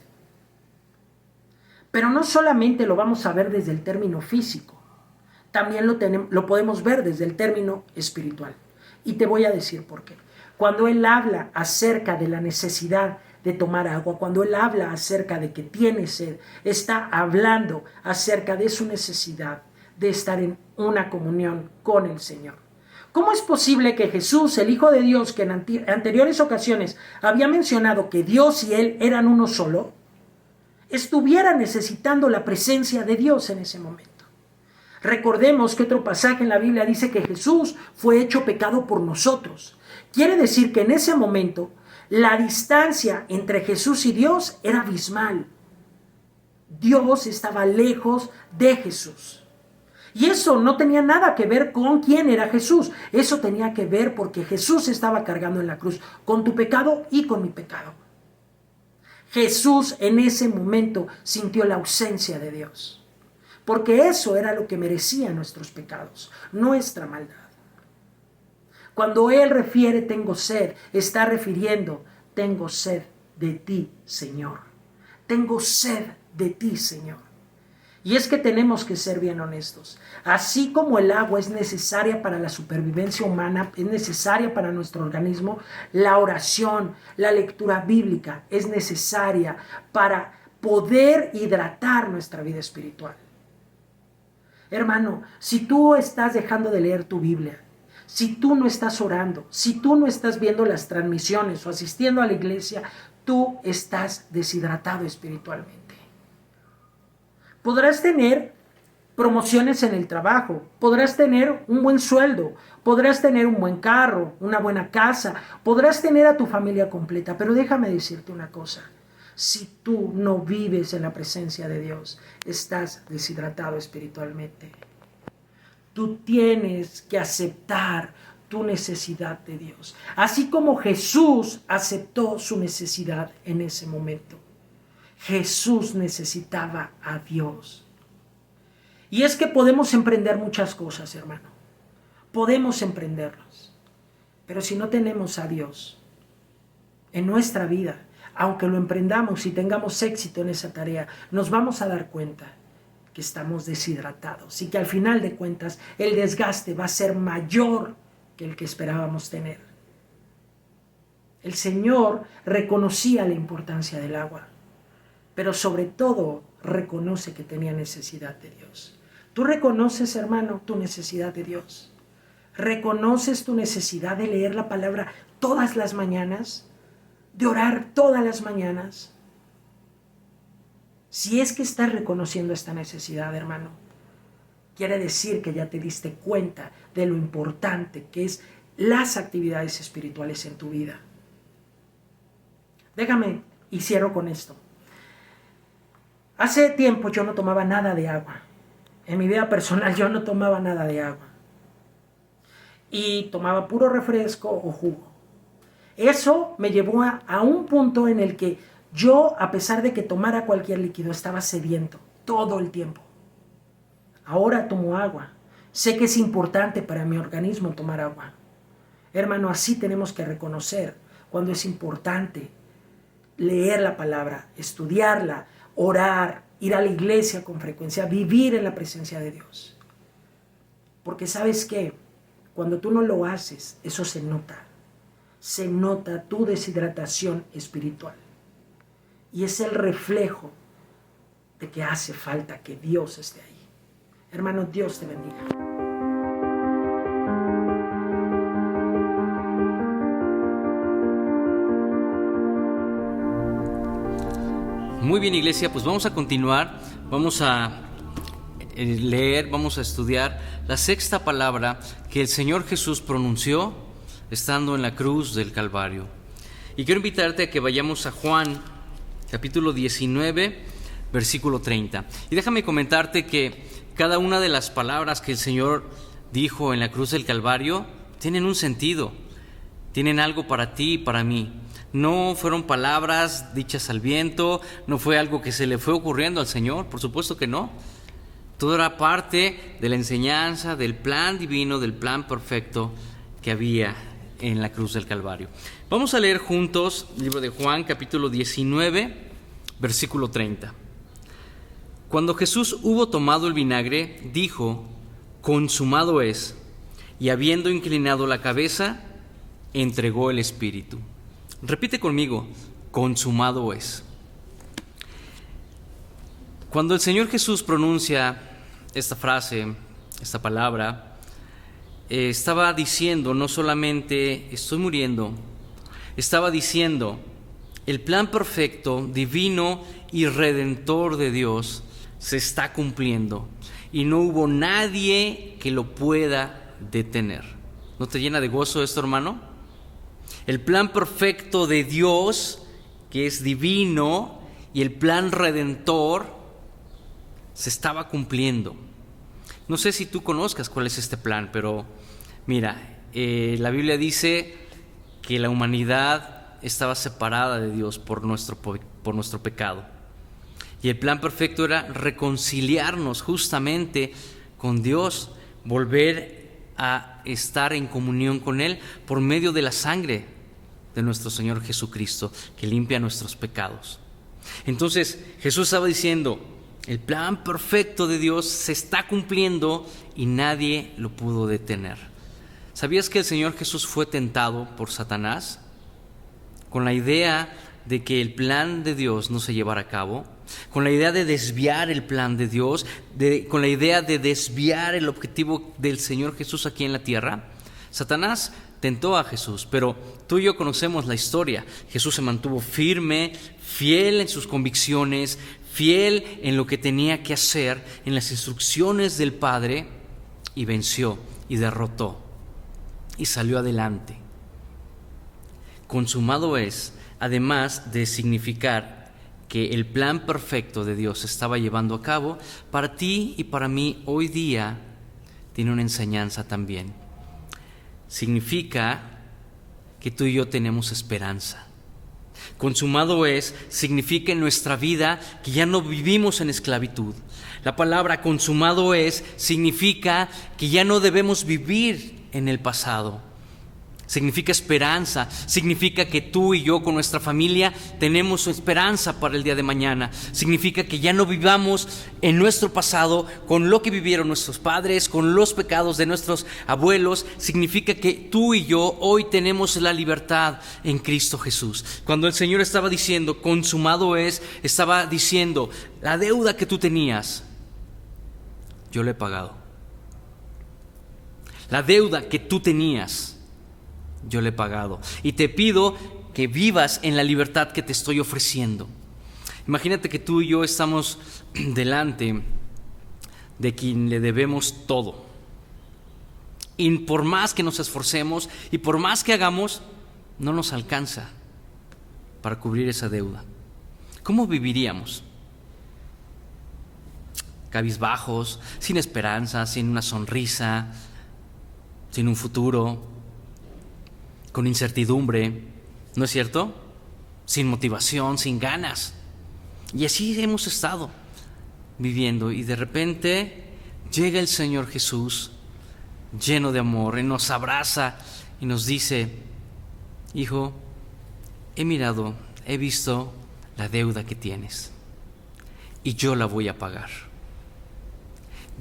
Pero no solamente lo vamos a ver desde el término físico, también lo podemos ver desde el término espiritual. Y te voy a decir por qué. Cuando él habla acerca de la necesidad de tomar agua, cuando él habla acerca de que tiene sed, está hablando acerca de su necesidad de estar en una comunión con el Señor. ¿Cómo es posible que Jesús, el Hijo de Dios, que en anteriores ocasiones había mencionado que Dios y él eran uno solo, estuviera necesitando la presencia de Dios en ese momento? Recordemos que otro pasaje en la Biblia dice que Jesús fue hecho pecado por nosotros. Quiere decir que en ese momento la distancia entre Jesús y Dios era abismal. Dios estaba lejos de Jesús. Y eso no tenía nada que ver con quién era Jesús. Eso tenía que ver porque Jesús estaba cargando en la cruz con tu pecado y con mi pecado. Jesús en ese momento sintió la ausencia de Dios, porque eso era lo que merecían nuestros pecados, nuestra maldad. Cuando Él refiere tengo sed, está refiriendo tengo sed de ti, Señor. Tengo sed de ti, Señor. Y es que tenemos que ser bien honestos. Así como el agua es necesaria para la supervivencia humana, es necesaria para nuestro organismo, la oración, la lectura bíblica es necesaria para poder hidratar nuestra vida espiritual. Hermano, si tú estás dejando de leer tu Biblia, si tú no estás orando, si tú no estás viendo las transmisiones o asistiendo a la iglesia, tú estás deshidratado espiritualmente. Podrás tener promociones en el trabajo, podrás tener un buen sueldo, podrás tener un buen carro, una buena casa, podrás tener a tu familia completa, pero déjame decirte una cosa, si tú no vives en la presencia de Dios, estás deshidratado espiritualmente. Tú tienes que aceptar tu necesidad de Dios, así como Jesús aceptó su necesidad en ese momento. Jesús necesitaba a Dios. Y es que podemos emprender muchas cosas, hermano. Podemos emprenderlas. Pero si no tenemos a Dios en nuestra vida, aunque lo emprendamos y tengamos éxito en esa tarea, nos vamos a dar cuenta que estamos deshidratados y que al final de cuentas el desgaste va a ser mayor que el que esperábamos tener. El Señor reconocía la importancia del agua, pero sobre todo reconoce que tenía necesidad de Dios. ¿Tú reconoces, hermano, tu necesidad de Dios? ¿Reconoces tu necesidad de leer la palabra todas las mañanas? de orar todas las mañanas? Si es que estás reconociendo esta necesidad, hermano, quiere decir que ya te diste cuenta de lo importante que es las actividades espirituales en tu vida. Déjame y cierro con esto. Hace tiempo yo no tomaba nada de agua. En mi vida personal yo no tomaba nada de agua. Y tomaba puro refresco o jugo. Eso me llevó a un punto en el que yo, a pesar de que tomara cualquier líquido, estaba sediento todo el tiempo. Ahora tomo agua. Sé que es importante para mi organismo tomar agua. Hermano, así tenemos que reconocer cuando es importante leer la palabra, estudiarla, orar, ir a la iglesia con frecuencia, vivir en la presencia de Dios. Porque ¿sabes qué? Cuando tú no lo haces, eso se nota. Se nota tu deshidratación espiritual. Y es el reflejo de que hace falta que Dios esté ahí. Hermano, Dios te bendiga. Muy bien, iglesia, pues vamos a continuar, vamos a leer, vamos a estudiar la sexta palabra que el Señor Jesús pronunció estando en la cruz del Calvario. Y quiero invitarte a que vayamos a Juan, capítulo 19, versículo 30. Y déjame comentarte que cada una de las palabras que el Señor dijo en la cruz del Calvario tienen un sentido, tienen algo para ti y para mí. No fueron palabras dichas al viento, no fue algo que se le fue ocurriendo al Señor, por supuesto que no. Todo era parte de la enseñanza, del plan divino, del plan perfecto que había en la cruz del Calvario. Vamos a leer juntos el libro de Juan, capítulo 19, versículo 30. Cuando Jesús hubo tomado el vinagre, dijo: consumado es, y habiendo inclinado la cabeza, entregó el espíritu. Repite conmigo: consumado es. Cuando el Señor Jesús pronuncia esta frase, esta palabra, estaba diciendo no solamente estoy muriendo, estaba diciendo el plan perfecto, divino y redentor de Dios se está cumpliendo y no hubo nadie que lo pueda detener. ¿No te llena de gozo esto, hermano? El plan perfecto de Dios, que es divino, y el plan redentor se estaba cumpliendo. No sé si tú conozcas cuál es este plan, pero mira, la Biblia dice que la humanidad estaba separada de Dios por nuestro pecado. Y el plan perfecto era reconciliarnos justamente con Dios, volver a estar en comunión con Él por medio de la sangre de nuestro Señor Jesucristo, que limpia nuestros pecados. Entonces Jesús estaba diciendo, el plan perfecto de Dios se está cumpliendo y nadie lo pudo detener. ¿Sabías que el Señor Jesús fue tentado por Satanás con la idea de que el plan de Dios no se llevara a cabo, con la idea de desviar el plan de Dios, con la idea de desviar el objetivo del Señor Jesús aquí en la tierra? Satanás tentó a Jesús, pero tú y yo conocemos la historia. Jesús se mantuvo firme, fiel en sus convicciones, fiel en lo que tenía que hacer, en las instrucciones del Padre, y venció y derrotó y salió adelante. Consumado es, además de significar que el plan perfecto de Dios se estaba llevando a cabo, para ti y para mí hoy día tiene una enseñanza también. Significa que tú y yo tenemos esperanza. Consumado es, significa en nuestra vida que ya no vivimos en esclavitud. La palabra consumado es, significa que ya no debemos vivir en el pasado. Significa esperanza, significa que tú y yo con nuestra familia tenemos esperanza para el día de mañana. Significa que ya no vivamos en nuestro pasado con lo que vivieron nuestros padres, con los pecados de nuestros abuelos. Significa que tú y yo hoy tenemos la libertad en Cristo Jesús. Cuando el Señor estaba diciendo consumado es, estaba diciendo la deuda que tú tenías, yo la he pagado. La deuda que tú tenías, yo le he pagado. Y te pido que vivas en la libertad que te estoy ofreciendo. Imagínate que tú y yo estamos delante de quien le debemos todo. Y por más que nos esforcemos y por más que hagamos, no nos alcanza para cubrir esa deuda. ¿Cómo viviríamos? Cabizbajos, sin esperanza, sin una sonrisa, sin un futuro, con incertidumbre, ¿no es cierto? Sin motivación, sin ganas. Y así hemos estado viviendo, y de repente llega el Señor Jesús lleno de amor y nos abraza y nos dice: hijo, he mirado, he visto la deuda que tienes y yo la voy a pagar.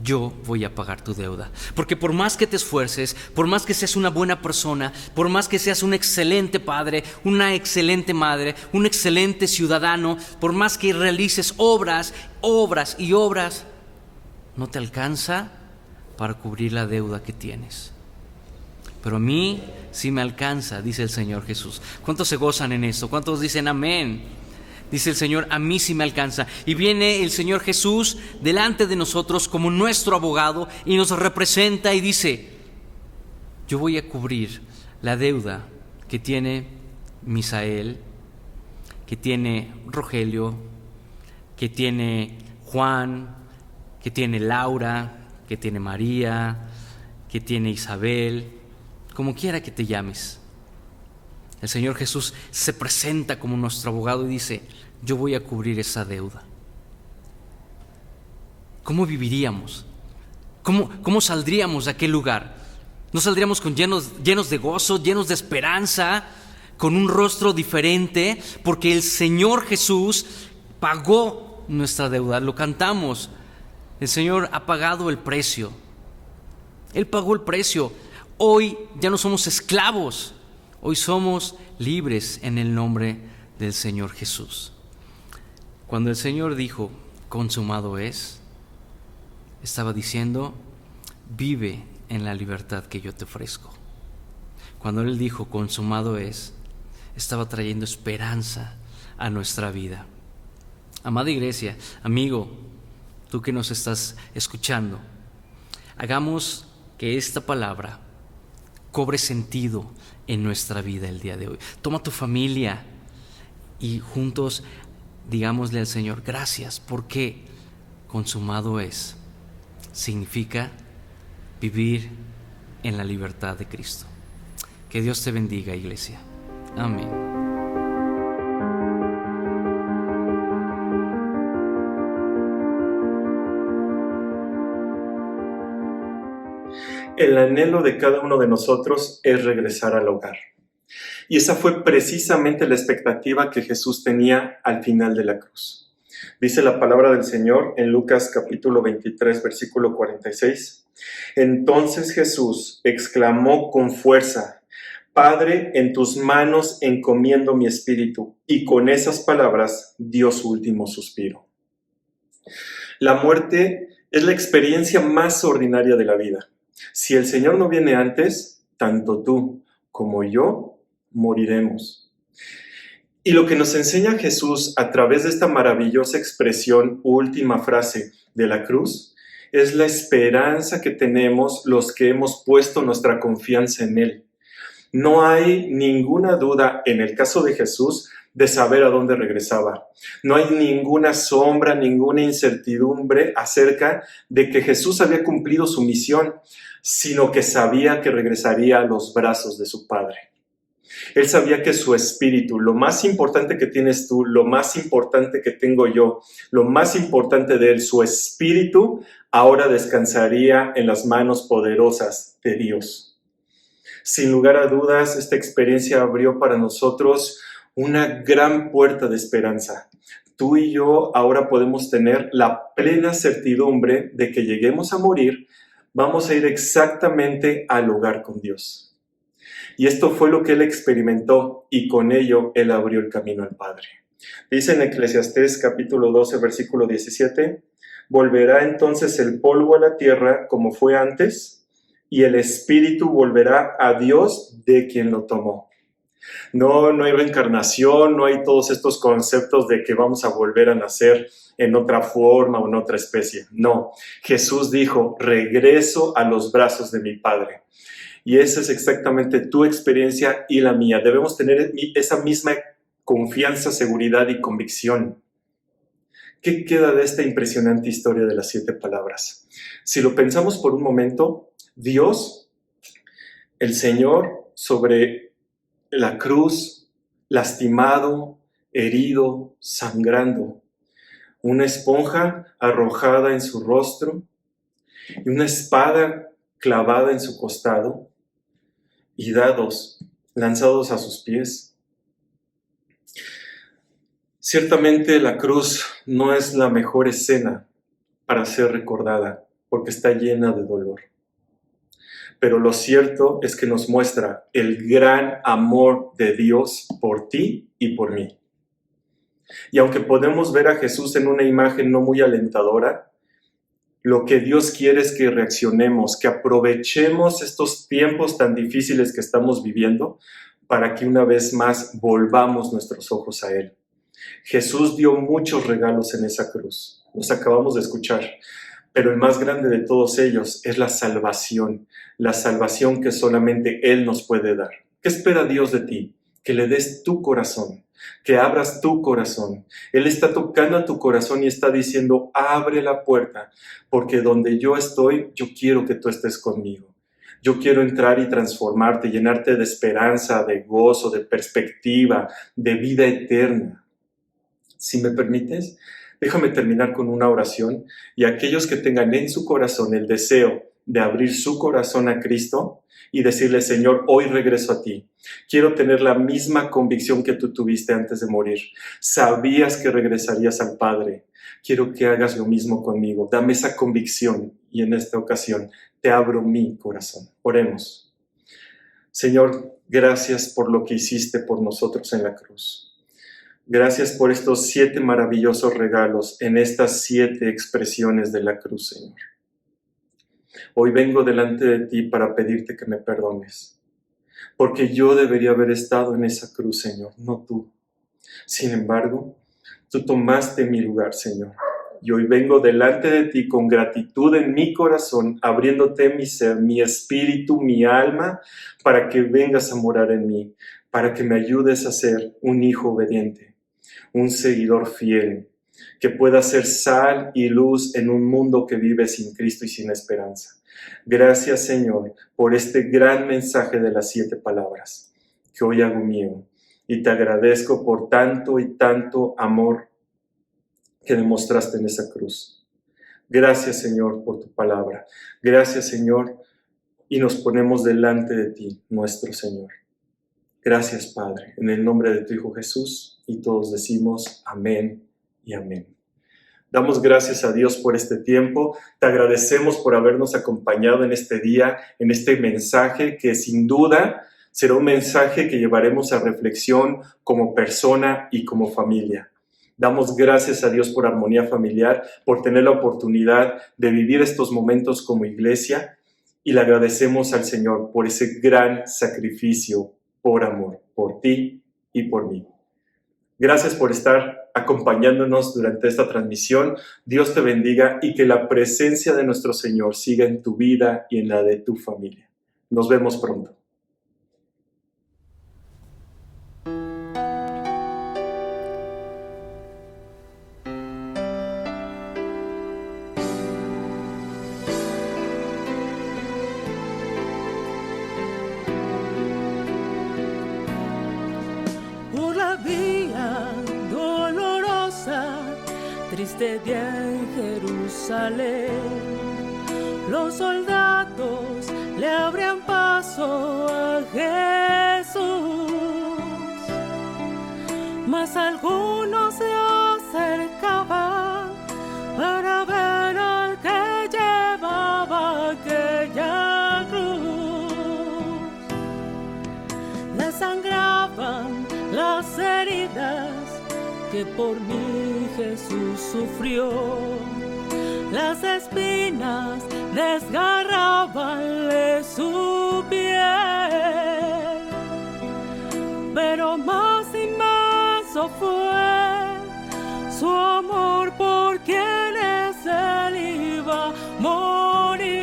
Yo voy a pagar tu deuda, porque por más que te esfuerces, por más que seas una buena persona, por más que seas un excelente padre, una excelente madre, un excelente ciudadano, por más que realices obras y obras, no te alcanza para cubrir la deuda que tienes. Pero a mí sí me alcanza, dice el Señor Jesús. ¿Cuántos se gozan en esto? ¿Cuántos dicen amén? Dice el Señor: a mí sí me alcanza. Y viene el Señor Jesús delante de nosotros como nuestro abogado y nos representa y dice: yo voy a cubrir la deuda que tiene Misael, que tiene Rogelio, que tiene Juan, que tiene Laura, que tiene María, que tiene Isabel, como quiera que te llames. El Señor Jesús se presenta como nuestro abogado y dice: yo voy a cubrir esa deuda. ¿Cómo viviríamos? ¿Cómo saldríamos de aquel lugar? ¿No saldríamos llenos de gozo, llenos de esperanza, con un rostro diferente? Porque el Señor Jesús pagó nuestra deuda. Lo cantamos. El Señor ha pagado el precio. Él pagó el precio. Hoy ya no somos esclavos. Hoy somos libres en el nombre del Señor Jesús. Cuando el Señor dijo: consumado es, estaba diciendo: vive en la libertad que yo te ofrezco. Cuando Él dijo: consumado es, estaba trayendo esperanza a nuestra vida. Amada iglesia, amigo, tú que nos estás escuchando, hagamos que esta palabra cobre sentido en nuestra vida el día de hoy. Toma tu familia y juntos digámosle al Señor: gracias, porque consumado es significa vivir en la libertad de Cristo. Que Dios te bendiga, iglesia. Amén. El anhelo de cada uno de nosotros es regresar al hogar. Y esa fue precisamente la expectativa que Jesús tenía al final de la cruz. Dice la palabra del Señor en Lucas capítulo 23, versículo 46. Entonces Jesús exclamó con fuerza: Padre, en tus manos encomiendo mi espíritu. Y con esas palabras dio su último suspiro. La muerte es la experiencia más ordinaria de la vida. Si el Señor no viene antes, tanto tú como yo moriremos. Y lo que nos enseña Jesús a través de esta maravillosa expresión, última frase de la cruz, es la esperanza que tenemos los que hemos puesto nuestra confianza en Él. No hay ninguna duda en el caso de Jesús de saber a dónde regresaba. No hay ninguna sombra, ninguna incertidumbre acerca de que Jesús había cumplido su misión, sino que sabía que regresaría a los brazos de su Padre. Él sabía que su espíritu, lo más importante que tienes tú, lo más importante que tengo yo, lo más importante de él, su espíritu, ahora descansaría en las manos poderosas de Dios. Sin lugar a dudas, esta experiencia abrió para nosotros una gran puerta de esperanza. Tú y yo ahora podemos tener la plena certidumbre de que lleguemos a morir, vamos a ir exactamente al hogar con Dios. Y esto fue lo que él experimentó y con ello él abrió el camino al Padre. Dice en Eclesiastés capítulo 12, versículo 17, volverá entonces el polvo a la tierra como fue antes, y el espíritu volverá a Dios de quien lo tomó. No hay reencarnación, no hay todos estos conceptos de que vamos a volver a nacer en otra forma o en otra especie. No, Jesús dijo, regreso a los brazos de mi Padre. Y esa es exactamente tu experiencia y la mía. Debemos tener esa misma confianza, seguridad y convicción. ¿Qué queda de esta impresionante historia de las 7 palabras? Si lo pensamos por un momento, Dios, el Señor, sobre la cruz, lastimado, herido, sangrando, una esponja arrojada en su rostro y una espada clavada en su costado y dados lanzados a sus pies. Ciertamente la cruz no es la mejor escena para ser recordada porque está llena de dolor. Pero lo cierto es que nos muestra el gran amor de Dios por ti y por mí. Y aunque podemos ver a Jesús en una imagen no muy alentadora, lo que Dios quiere es que reaccionemos, que aprovechemos estos tiempos tan difíciles que estamos viviendo para que una vez más volvamos nuestros ojos a Él. Jesús dio muchos regalos en esa cruz, los acabamos de escuchar, pero el más grande de todos ellos es la salvación que solamente Él nos puede dar. ¿Qué espera Dios de ti? Que le des tu corazón, que abras tu corazón. Él está tocando a tu corazón y está diciendo, abre la puerta, porque donde yo estoy, yo quiero que tú estés conmigo. Yo quiero entrar y transformarte, llenarte de esperanza, de gozo, de perspectiva, de vida eterna. Si me permites, déjame terminar con una oración y aquellos que tengan en su corazón el deseo de abrir su corazón a Cristo y decirle, Señor, hoy regreso a ti. Quiero tener la misma convicción que tú tuviste antes de morir. Sabías que regresarías al Padre. Quiero que hagas lo mismo conmigo. Dame esa convicción y en esta ocasión te abro mi corazón. Oremos. Señor, gracias por lo que hiciste por nosotros en la cruz. Gracias por estos 7 maravillosos regalos en estas 7 expresiones de la cruz, Señor. Hoy vengo delante de ti para pedirte que me perdones, porque yo debería haber estado en esa cruz, Señor, no tú. Sin embargo, tú tomaste mi lugar, Señor. Y hoy vengo delante de ti con gratitud en mi corazón, abriéndote mi ser, mi espíritu, mi alma, para que vengas a morar en mí, para que me ayudes a ser un hijo obediente, un seguidor fiel, que pueda ser sal y luz en un mundo que vive sin Cristo y sin esperanza. Gracias, Señor, por este gran mensaje de las 7 palabras que hoy hago mío. Y te agradezco por tanto y tanto amor que demostraste en esa cruz. Gracias, Señor, por tu palabra. Gracias, Señor, y nos ponemos delante de ti, nuestro Señor. Gracias, Padre, en el nombre de tu Hijo Jesús, y todos decimos amén y amén. Damos gracias a Dios por este tiempo. Te agradecemos por habernos acompañado en este día, en este mensaje que sin duda será un mensaje que llevaremos a reflexión como persona y como familia. Damos gracias a Dios por Armonía Familiar, por tener la oportunidad de vivir estos momentos como iglesia, y le agradecemos al Señor por ese gran sacrificio por amor, por ti y por mí. Gracias por estar acompañándonos durante esta transmisión. Dios te bendiga y que la presencia de nuestro Señor siga en tu vida y en la de tu familia. Nos vemos pronto. Triste día en Jerusalén, los soldados le abrían paso a Jesús, mas algunos se acercaban para ver al que llevaba aquella cruz. Le sangraban las heridas que por mí Jesús sufrió, las espinas desgarrabanle su piel, Inmenso fue su amor por quienes él iba a morir.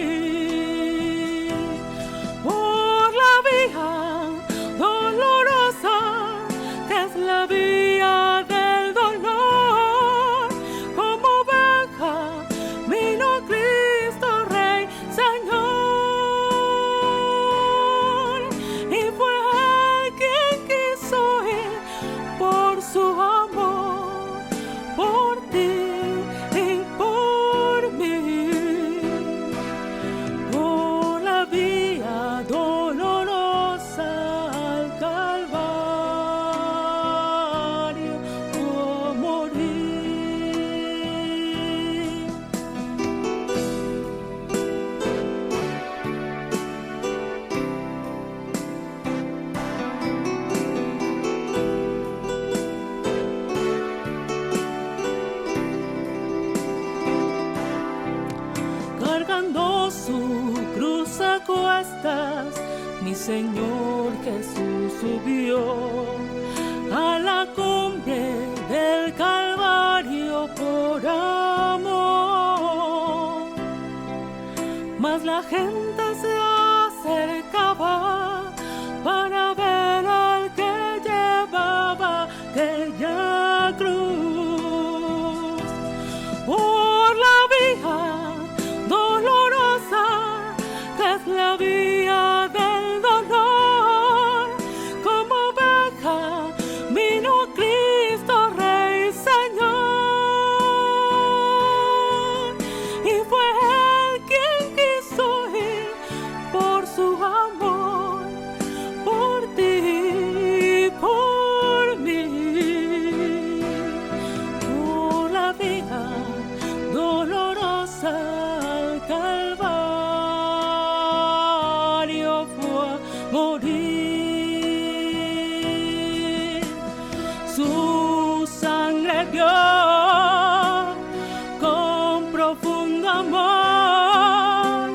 Por la vía dolorosa que es la vía del dolor, como oveja vino Cristo Rey Señor, y fue él quien quiso ir por su amor, por ti y por mí, por la vía dolorosa al Calvario fue a morir. Cargando su cruz a cuestas, mi Señor Jesús subió a la cumbre del Calvario por amor. Mas la gente se acercaba para ver al que llevaba aquella cruz. Por la vía dolorosa que es la vía del dolor, como oveja vino Cristo Rey Señor, y fue él quien quiso ir por su amor, por ti y por mí, por la vía dolorosa al Calvario fue a morir. Su sangre dio con profundo amor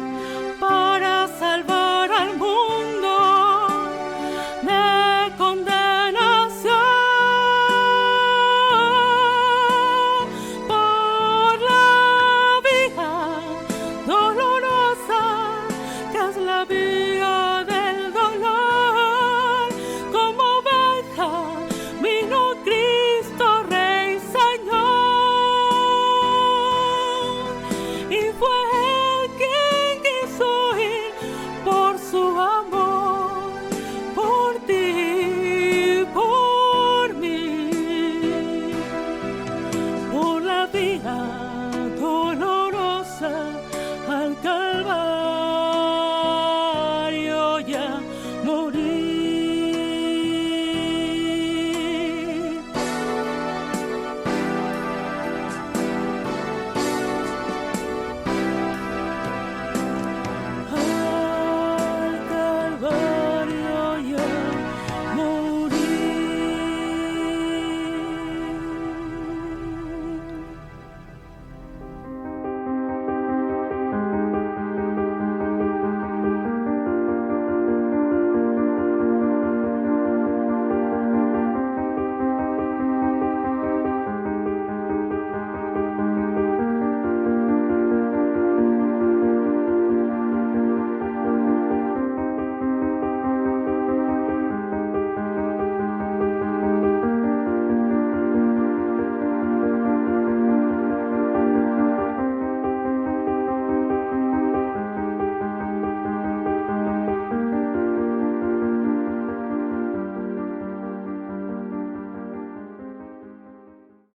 para salvar al mundo de condenación. Por la vía dolorosa que es la vida